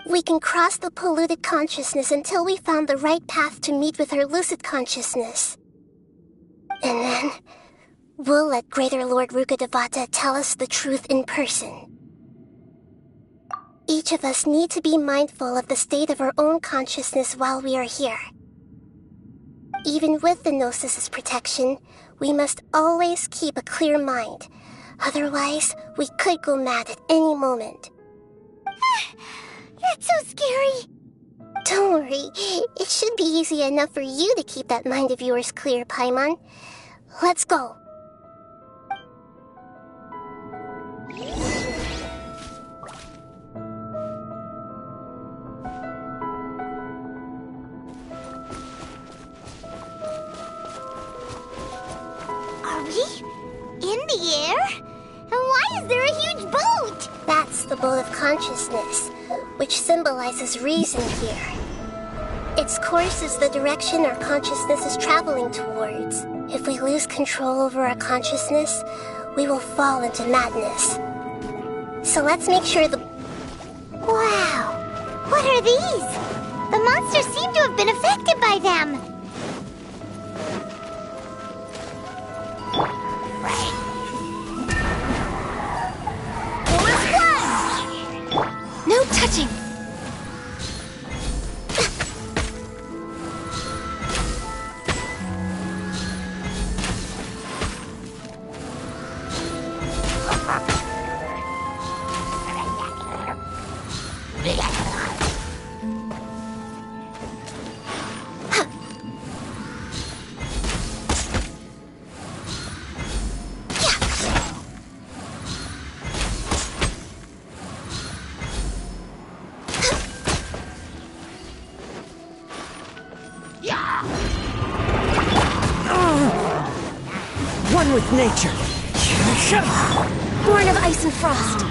We can cross the polluted consciousness until we found the right path to meet with her lucid consciousness. And then, we'll let Greater Lord Rukkhadevata tell us the truth in person. Each of us need to be mindful of the state of our own consciousness while we are here. Even with the Gnosis's protection, We must always keep a clear mind. Otherwise, we could go mad at any moment. That's so scary. Don't worry. It should be easy enough for you to keep that mind of yours clear, Paimon. Let's go. Are we in the air? And why is there a huge boat? That's the boat of consciousness, which symbolizes reason here. Its course is the direction our consciousness is traveling towards. If we lose control over our consciousness, we will fall into madness. So let's make sure the... Wow! What are these? The monsters seem to have been affected by them. No touching! One with nature. Born of ice and frost.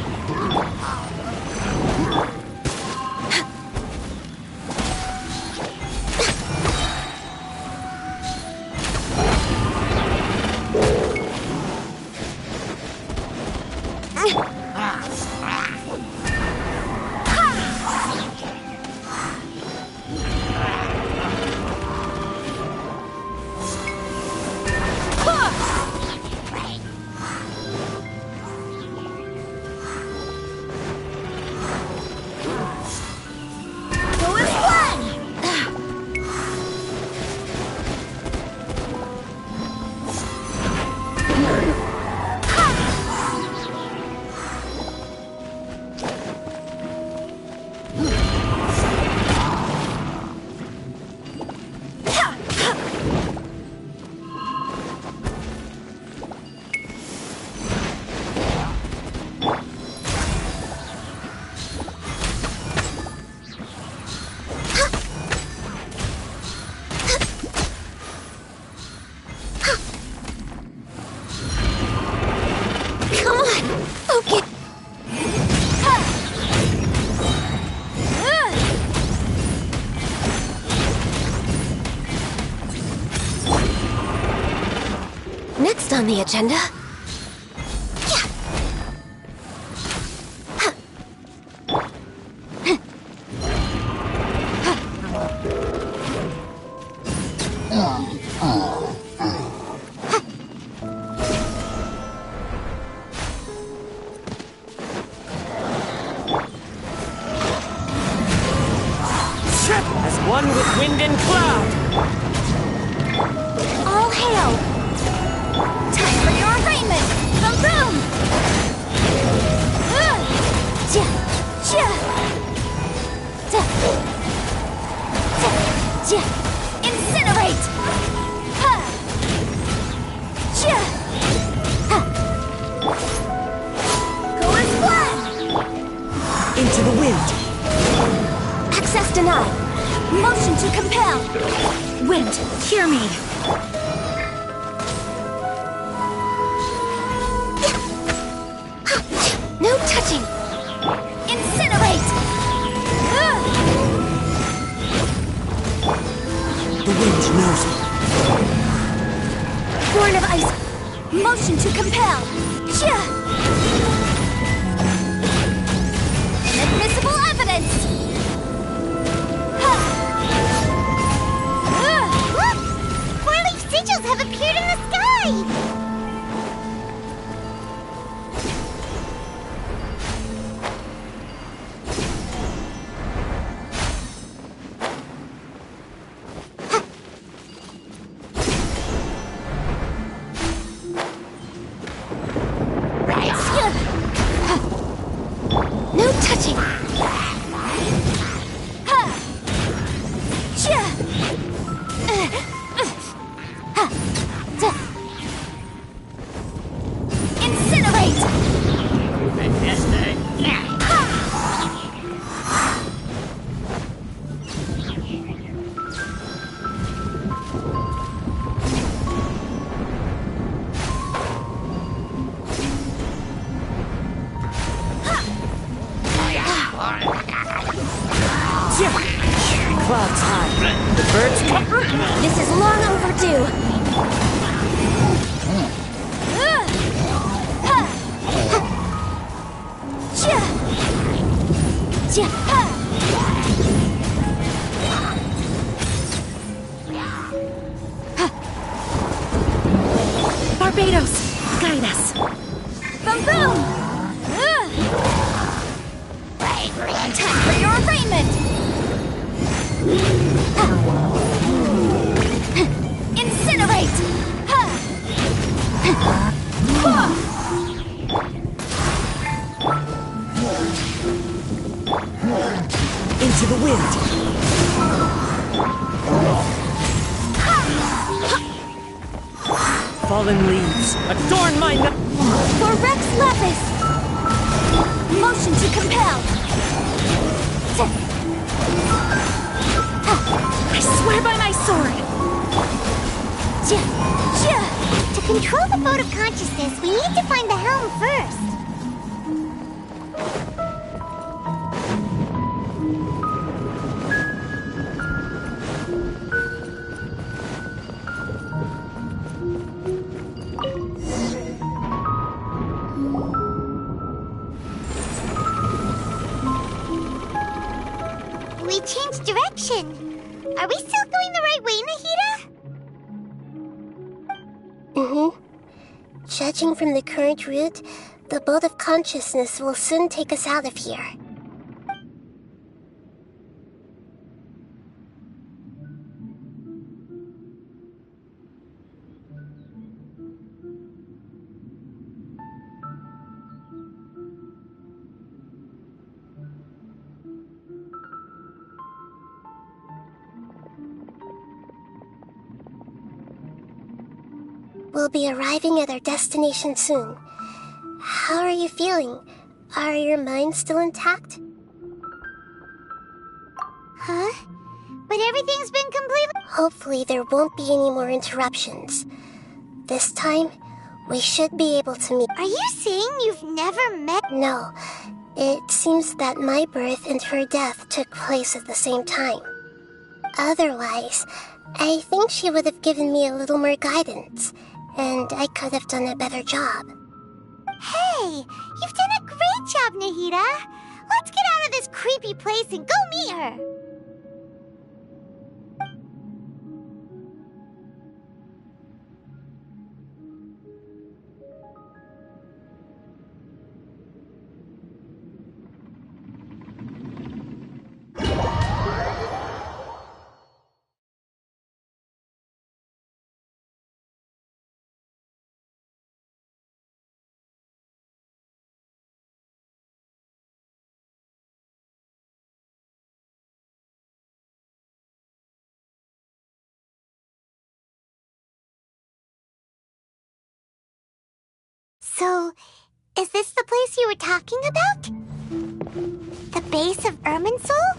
Next on the agenda... As one with wind and cloud. All hail! Time for your arraignment! The boom! Incinerate! Go as one! Into the wind. Access denied. Motion to compel. Wind, hear me. No touching! Incinerate! The wind knows me. Born of ice. Motion to compel. Inadmissible evidence! Look! Four-leaf sigils have appeared in the sky! clouds high. The birds come. This is long overdue. Barbados, guide us. Boom boom! Time for your arraignment! Incinerate! Into the wind. Fallen leaves, adorn my For Rex Lapis! Motion to compel! I swear by my sword! To control the boat of consciousness, we need to find the helm first. We changed direction. Are we still going the right way, Nahida? Judging from the current route, the boat of consciousness will soon take us out of here. We'll be arriving at our destination soon. How are you feeling? Are your minds still intact? Huh? But everything's been completely... Hopefully there won't be any more interruptions. This time, we should be able to meet... Are you saying you've never met... No. It seems that my birth and her death took place at the same time. Otherwise, I think she would have given me a little more guidance, and I could have done a better job. Hey, you've done a great job, Nahida. Let's get out of this creepy place and go meet her. So, is this the place you were talking about? The base of Irminsul?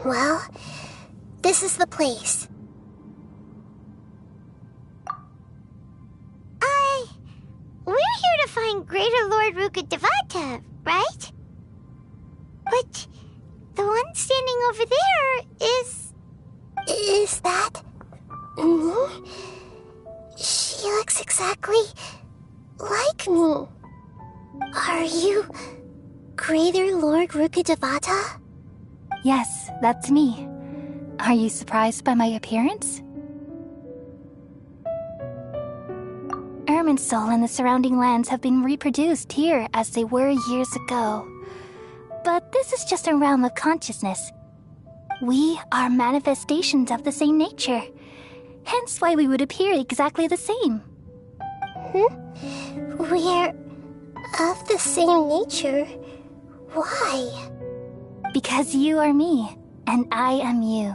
Well, this is the place. We're here to find Greater Lord Rukkhadevata, right? But the one standing over there is... Is that... me? She looks exactly like me. Are you Greater Lord Rukkhadevata? Yes, that's me. Are you surprised by my appearance? Irminsul and the surrounding lands have been reproduced here as they were years ago. But this is just a realm of consciousness. We are manifestations of the same nature. Hence why we would appear exactly the same. We're of the same nature? Why? Because you are me, and I am you.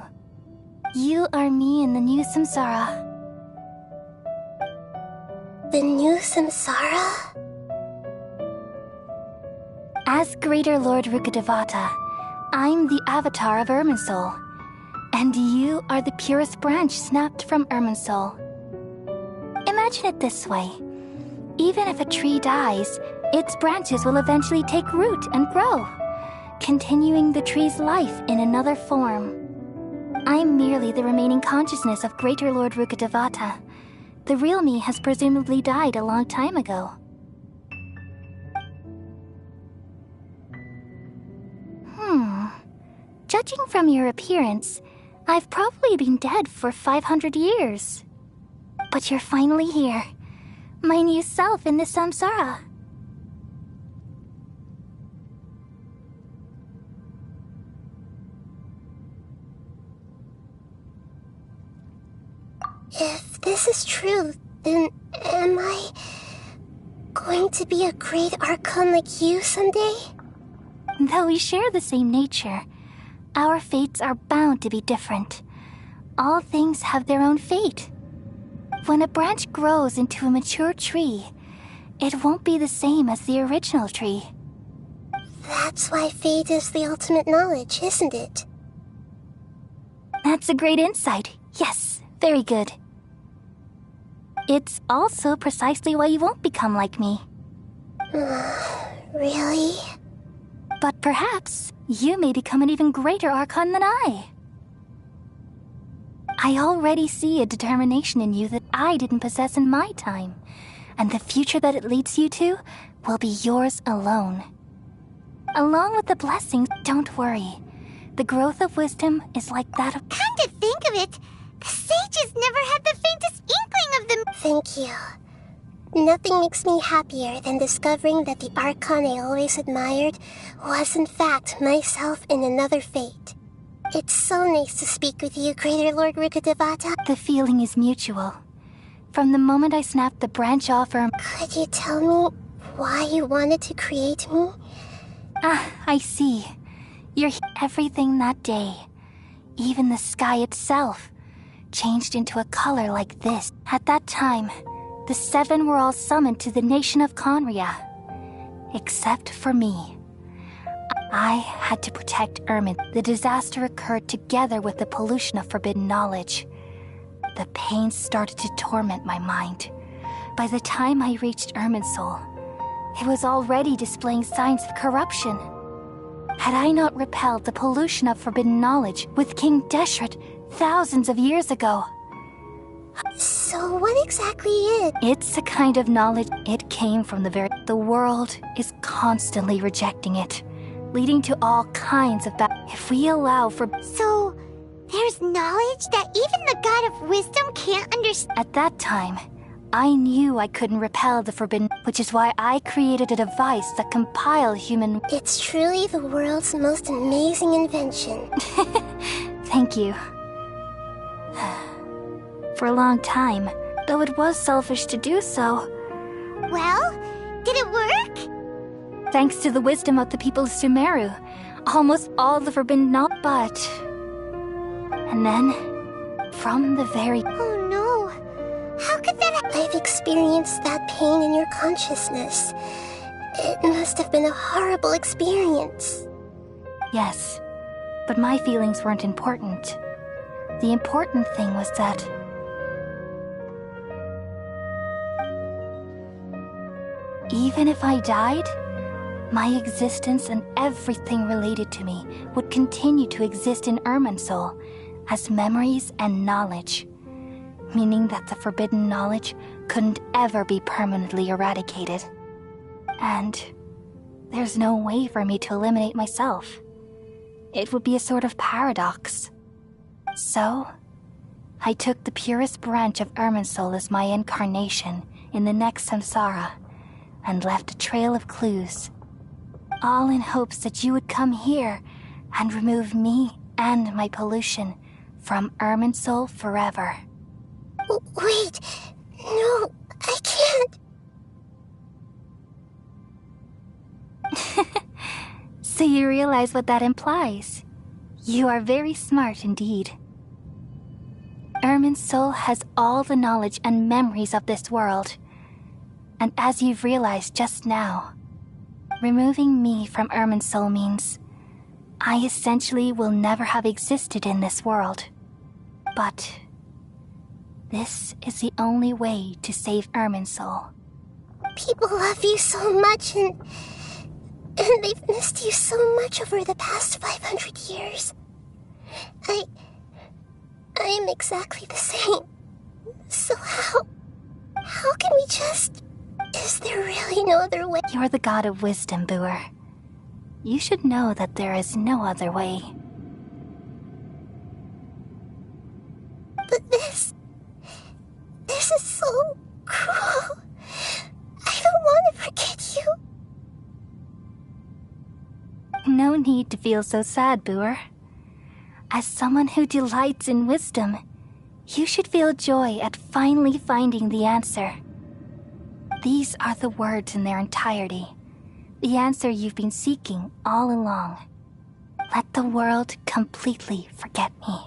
You are me in the new samsara. The new samsara? As As Greater Lord Rukkhadevata, I'm the avatar of Irminsul, and you are the purest branch snapped from Irminsul. Imagine it this way. Even if a tree dies, its branches will eventually take root and grow, continuing the tree's life in another form. I'm merely the remaining consciousness of Greater Lord Rukkhadevata. The real me has presumably died a long time ago. Judging from your appearance, I've probably been dead for 500 years. But you're finally here. My new self in the samsara. If this is true, then am I going to be a great archon like you someday? Though we share the same nature, our fates are bound to be different. All things have their own fate. When a branch grows into a mature tree, it won't be the same as the original tree. That's why fate is the ultimate knowledge, isn't it? That's a great insight. Yes, very good. It's also precisely why you won't become like me. Really? But perhaps you may become an even greater archon than I. I already see a determination in you that I didn't possess in my time, and the future that it leads you to will be yours alone. Along with the blessings, don't worry. The growth of wisdom is like that of— Come to think of it, the sages never had the faintest inkling of them. Thank you. Nothing makes me happier than discovering that the archon I always admired was in fact myself in another fate. It's so nice to speak with you, Greater Lord Rukkhadevata. The feeling is mutual. From the moment I snapped the branch off her— Could you tell me why you wanted to create me? I see. Everything that day, even the sky itself, changed into a color like this. At that time, the seven were all summoned to the nation of Conria, except for me. I had to protect Ermin. The disaster occurred together with the pollution of forbidden knowledge. The pain started to torment my mind. By the time I reached Irminsul, it was already displaying signs of corruption. Had I not repelled the pollution of forbidden knowledge with King Deshret thousands of years ago? So what exactly is it? It's a kind of knowledge. It came from the world is constantly rejecting it, leading to all kinds of if we allow for— So, there's knowledge that even the god of wisdom can't understand. At that time, I knew I couldn't repel the forbidden, which is why I created a device that compiled human— It's truly the world's most amazing invention. Thank you. For a long time, though it was selfish to do so. Well, did it work? Thanks to the wisdom of the people of Sumeru, almost all the forbidden knowledge— But— And then, from the very— Oh no, how could that— I've experienced that pain in your consciousness. It must have been a horrible experience. Yes, but my feelings weren't important. The important thing was that— Even if I died, my existence and everything related to me would continue to exist in Irminsul as memories and knowledge, meaning that the forbidden knowledge couldn't ever be permanently eradicated. And there's no way for me to eliminate myself. It would be a sort of paradox. So, I took the purest branch of Irminsul as my incarnation in the next samsara, and left a trail of clues, all in hopes that you would come here and remove me and my pollution from Irminsul forever. Wait, no, I can't. So you realize what that implies. You are very smart indeed. Irminsul has all the knowledge and memories of this world. And as you've realized just now, removing me from Irminsul means I essentially will never have existed in this world. But this is the only way to save Irminsul. People love you so much, and they've missed you so much over the past 500 years. I am exactly the same. So how can we just... Is there really no other way? You're the god of wisdom, Boer. You should know that there is no other way. But this is so cruel. I don't want to forget you. No need to feel so sad, Boer. As someone who delights in wisdom, you should feel joy at finally finding the answer. These are the words in their entirety. The answer you've been seeking all along. Let the world completely forget me.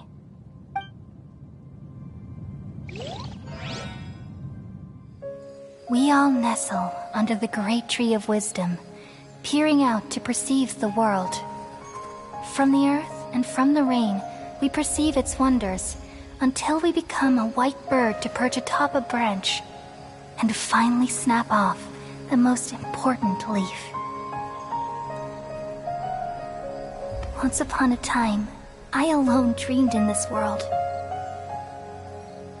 We all nestle under the great tree of wisdom, peering out to perceive the world. From the earth and from the rain, we perceive its wonders, until we become a white bird to perch atop a branch, and finally snap off the most important leaf. Once upon a time, I alone dreamed in this world.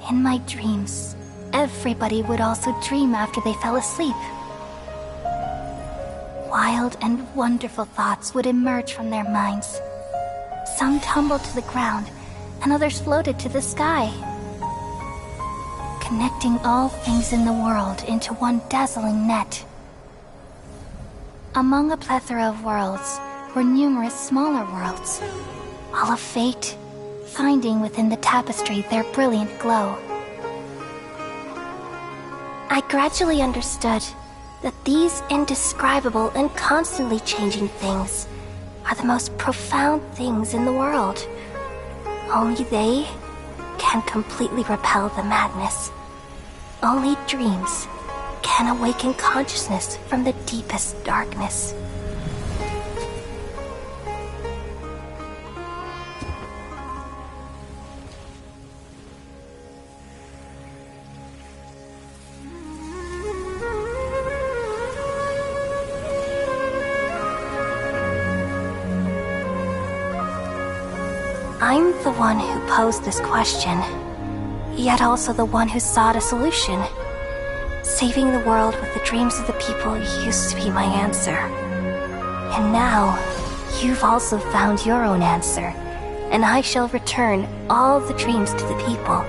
In my dreams, everybody would also dream after they fell asleep. Wild and wonderful thoughts would emerge from their minds. Some tumbled to the ground, and others floated to the sky, connecting all things in the world into one dazzling net. Among a plethora of worlds were numerous smaller worlds, all of fate, finding within the tapestry their brilliant glow. I gradually understood that these indescribable and constantly changing things are the most profound things in the world. Only they can completely repel the madness. Only dreams can awaken consciousness from the deepest darkness. I'm the one who posed this question, yet also the one who sought a solution. Saving the world with the dreams of the people used to be my answer. And now, you've also found your own answer, and I shall return all the dreams to the people.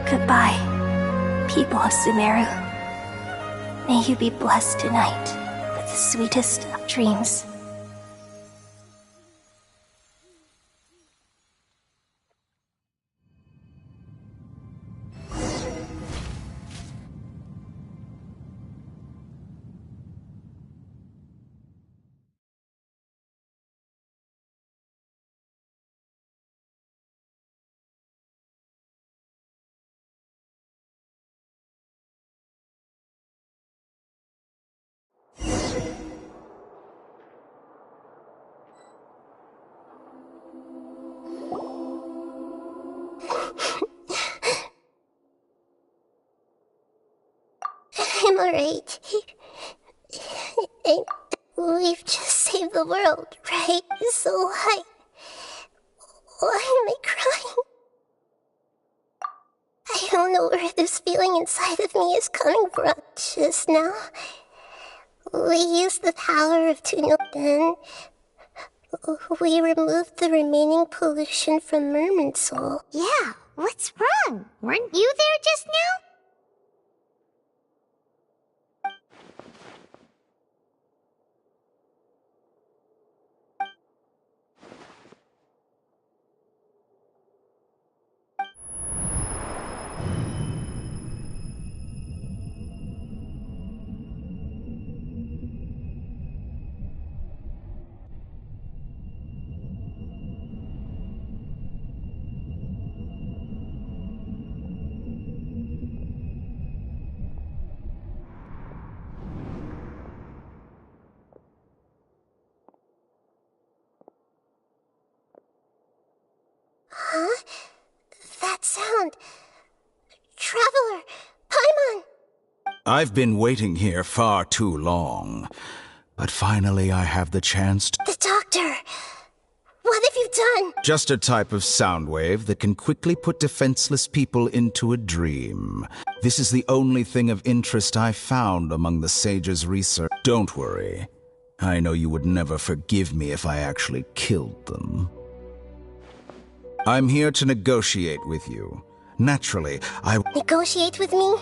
Goodbye, people of Sumeru. May you be blessed tonight with the sweetest of dreams. I'm alright. We've just saved the world, right? So why am I crying? I don't know where this feeling inside of me is coming from. Just now, we used the power of Tuno, then we removed the remaining pollution from Merman's soul. Yeah, what's wrong? Weren't you there just now? I've been waiting here far too long. But finally I have the chance to... The doctor! What have you done? Just a type of sound wave that can quickly put defenseless people into a dream. This is the only thing of interest I found among the sage's research. Don't worry. I know you would never forgive me if I actually killed them. I'm here to negotiate with you. Naturally, Negotiate with me?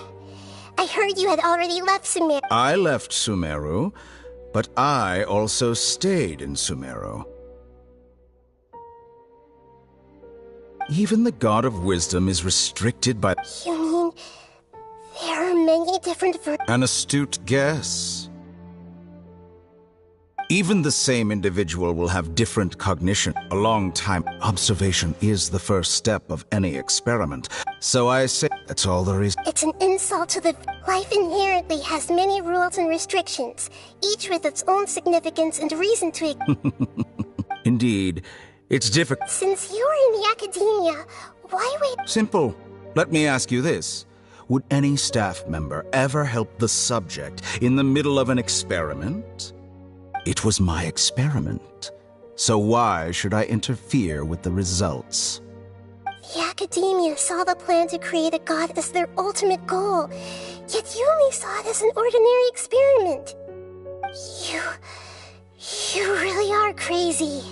I heard you had already left Sumeru. I left Sumeru, but I also stayed in Sumeru. Even the God of Wisdom is restricted by... You mean there are many different An astute guess. Even the same individual will have different cognition. A long time observation is the first step of any experiment. So I say that's all there is. It's an insult to the... Life inherently has many rules and restrictions, each with its own significance and reason to... Indeed, it's difficult. Since you were in the academia, why wait... Simple. Let me ask you this. Would any staff member ever help the subject in the middle of an experiment? It was my experiment. So why should I interfere with the results? The academia saw the plan to create a god as their ultimate goal, yet you only saw it as an ordinary experiment. You really are crazy.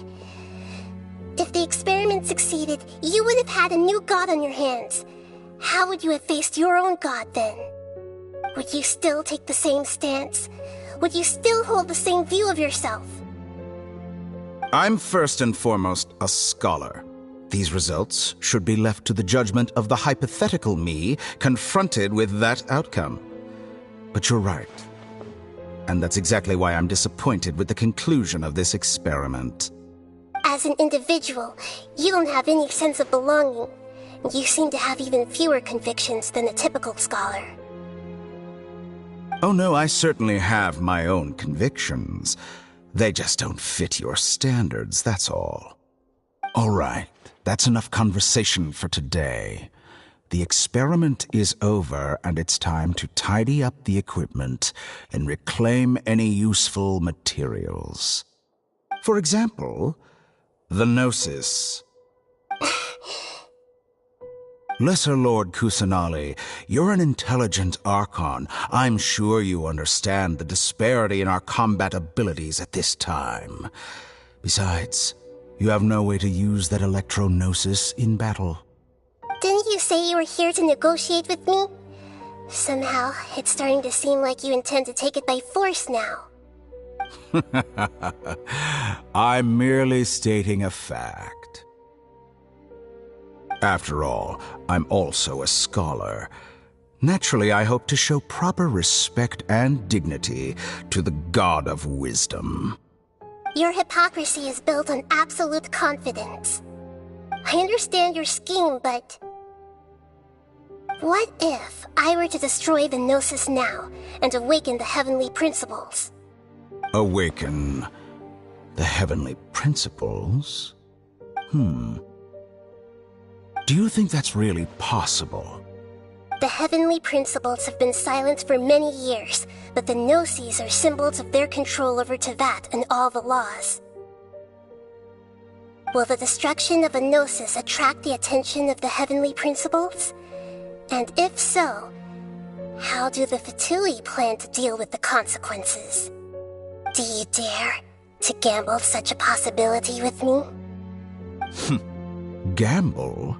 If the experiment succeeded, you would have had a new god on your hands. How would you have faced your own god then? Would you still take the same stance? Would you still hold the same view of yourself? I'm first and foremost a scholar. These results should be left to the judgment of the hypothetical me confronted with that outcome. But you're right. And that's exactly why I'm disappointed with the conclusion of this experiment. As an individual, you don't have any sense of belonging. You seem to have even fewer convictions than a typical scholar. Oh no, I certainly have my own convictions. They just don't fit your standards, that's all. All right, that's enough conversation for today. The experiment is over, and it's time to tidy up the equipment and reclaim any useful materials. For example, the Gnosis. Lesser Lord Kusanali, you're an intelligent Archon. I'm sure you understand the disparity in our combat abilities at this time. Besides, you have no way to use that electro-gnosis in battle. Didn't you say you were here to negotiate with me? Somehow, it's starting to seem like you intend to take it by force now. I'm merely stating a fact. After all, I'm also a scholar. Naturally, I hope to show proper respect and dignity to the God of Wisdom. Your hypocrisy is built on absolute confidence. I understand your scheme, but... What if I were to destroy the Gnosis now and awaken the heavenly principles? Awaken the heavenly principles? Do you think that's really possible? The heavenly principles have been silent for many years, but the Gnosis are symbols of their control over Tevat and all the laws. Will the destruction of a Gnosis attract the attention of the heavenly principles? And if so, how do the Fatui plan to deal with the consequences? Do you dare to gamble such a possibility with me? Gamble?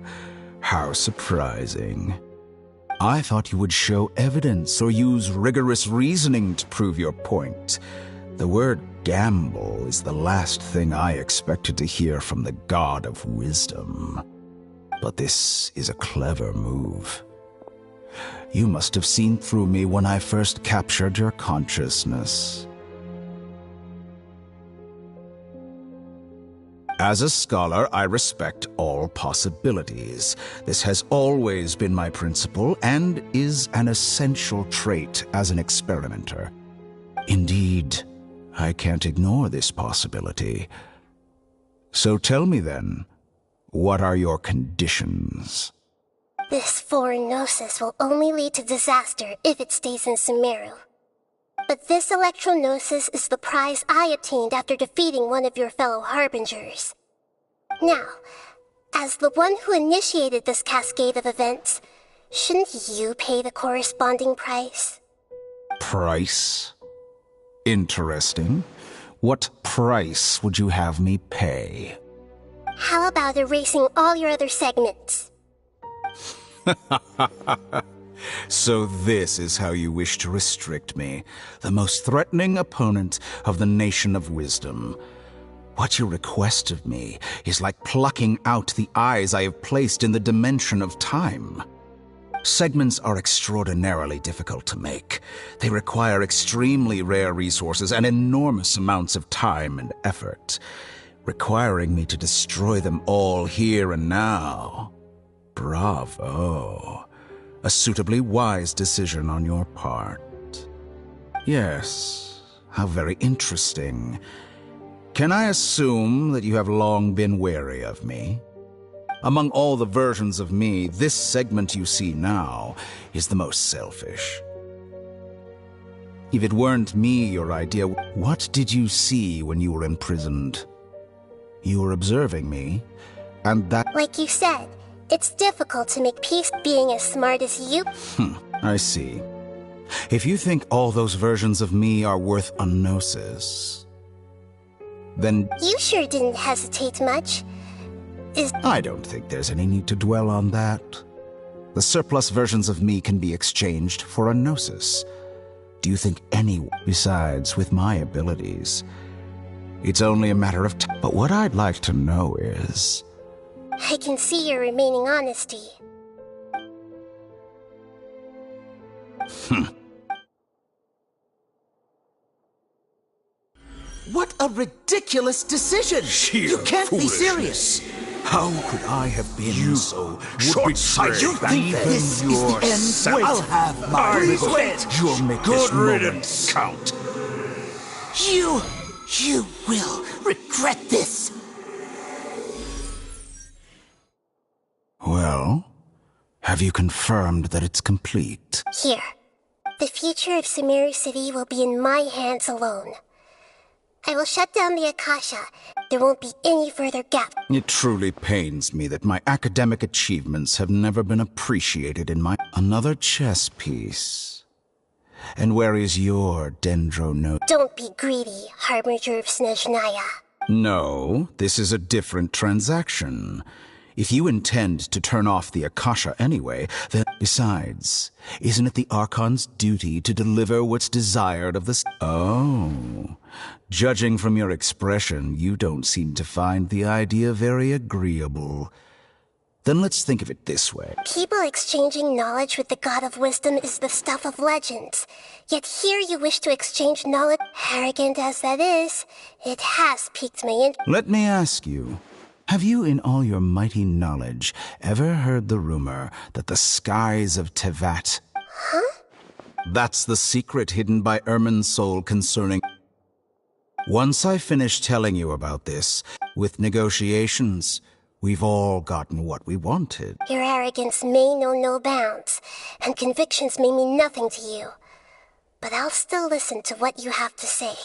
How surprising. I thought you would show evidence or use rigorous reasoning to prove your point. The word gamble is the last thing I expected to hear from the God of Wisdom. But this is a clever move. You must have seen through me when I first captured your consciousness. As a scholar, I respect all possibilities. This has always been my principle and is an essential trait as an experimenter. Indeed, I can't ignore this possibility. So tell me then, what are your conditions? This foreign gnosis will only lead to disaster if it stays in Sumeru. But this electro-gnosis is the prize I obtained after defeating one of your fellow harbingers. Now, as the one who initiated this cascade of events, shouldn't you pay the corresponding price? Price? Interesting. What price would you have me pay? How about erasing all your other segments? So this is how you wish to restrict me, the most threatening opponent of the Nation of Wisdom. What you request of me is like plucking out the eyes I have placed in the dimension of time. Segments are extraordinarily difficult to make. They require extremely rare resources and enormous amounts of time and effort, requiring me to destroy them all here and now. Bravo. A suitably wise decision on your part. Yes, how very interesting. Can I assume that you have long been wary of me? Among all the versions of me, this segment you see now is the most selfish. If it weren't me, your idea, what did you see when you were imprisoned? You were observing me, and that— Like you said, it's difficult to make peace being as smart as you. I see. If you think all those versions of me are worth a gnosis, then— You sure didn't hesitate much. I don't think there's any need to dwell on that. The surplus versions of me can be exchanged for a gnosis. Do you think any— Besides, with my abilities, it's only a matter of time. But what I'd like to know is— I can see your remaining honesty. What a ridiculous decision! You can't be serious! How could I have been so short-sighted? You think that this is the end? I'll have my revenge! You'll make this moment count. You will regret this! Well, have you confirmed that it's complete? Here. The future of Sumeru City will be in my hands alone. I will shut down the Akasha. There won't be any further gap. It truly pains me that my academic achievements have never been appreciated in my— Another chess piece. And where is your dendro— Don't be greedy, Harbinger of Snezhnaya. No, this is a different transaction. If you intend to turn off the Akasha anyway, then— Besides, isn't it the Archon's duty to deliver what's desired of the— Oh, judging from your expression, you don't seem to find the idea very agreeable. Then let's think of it this way. People exchanging knowledge with the God of Wisdom is the stuff of legends. Yet here you wish to exchange knowledge. Arrogant as that is, it has piqued my interest. Let me ask you. Have you, in all your mighty knowledge, ever heard the rumor that the skies of Tevat— Huh? That's the secret hidden by Ermin's soul concerning— Once I finish telling you about this, with negotiations, we've all gotten what we wanted. Your arrogance may know no bounds, and convictions may mean nothing to you. But I'll still listen to what you have to say.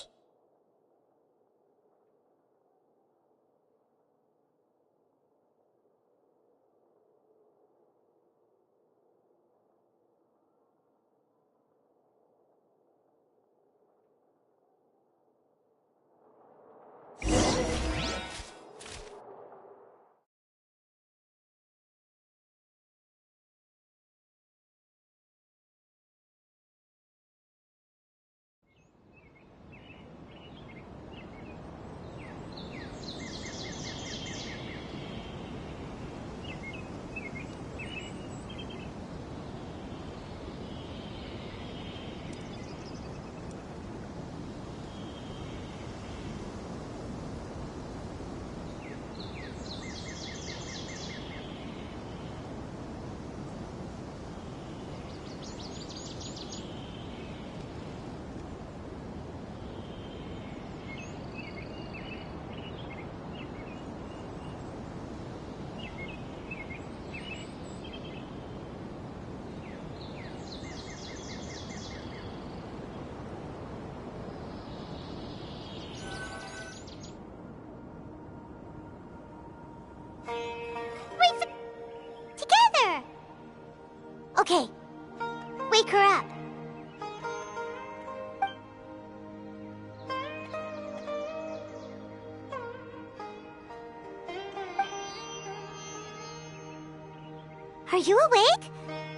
Are you awake?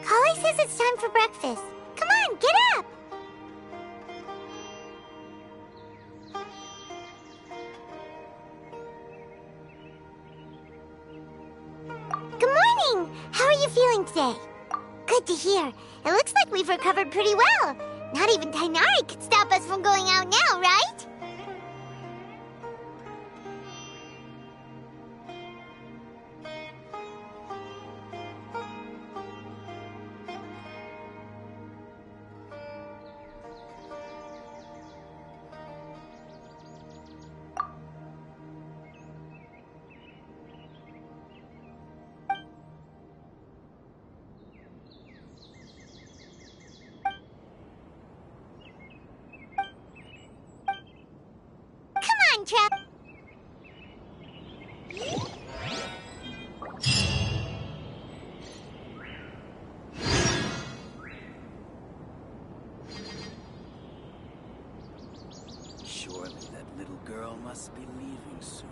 Kale says it's time for breakfast. Come on, get up! Good morning! How are you feeling today? Good to hear. It looks like we've recovered pretty well. Not even Tainari could stop us from going out now, right? Trap. Surely that little girl must be leaving soon.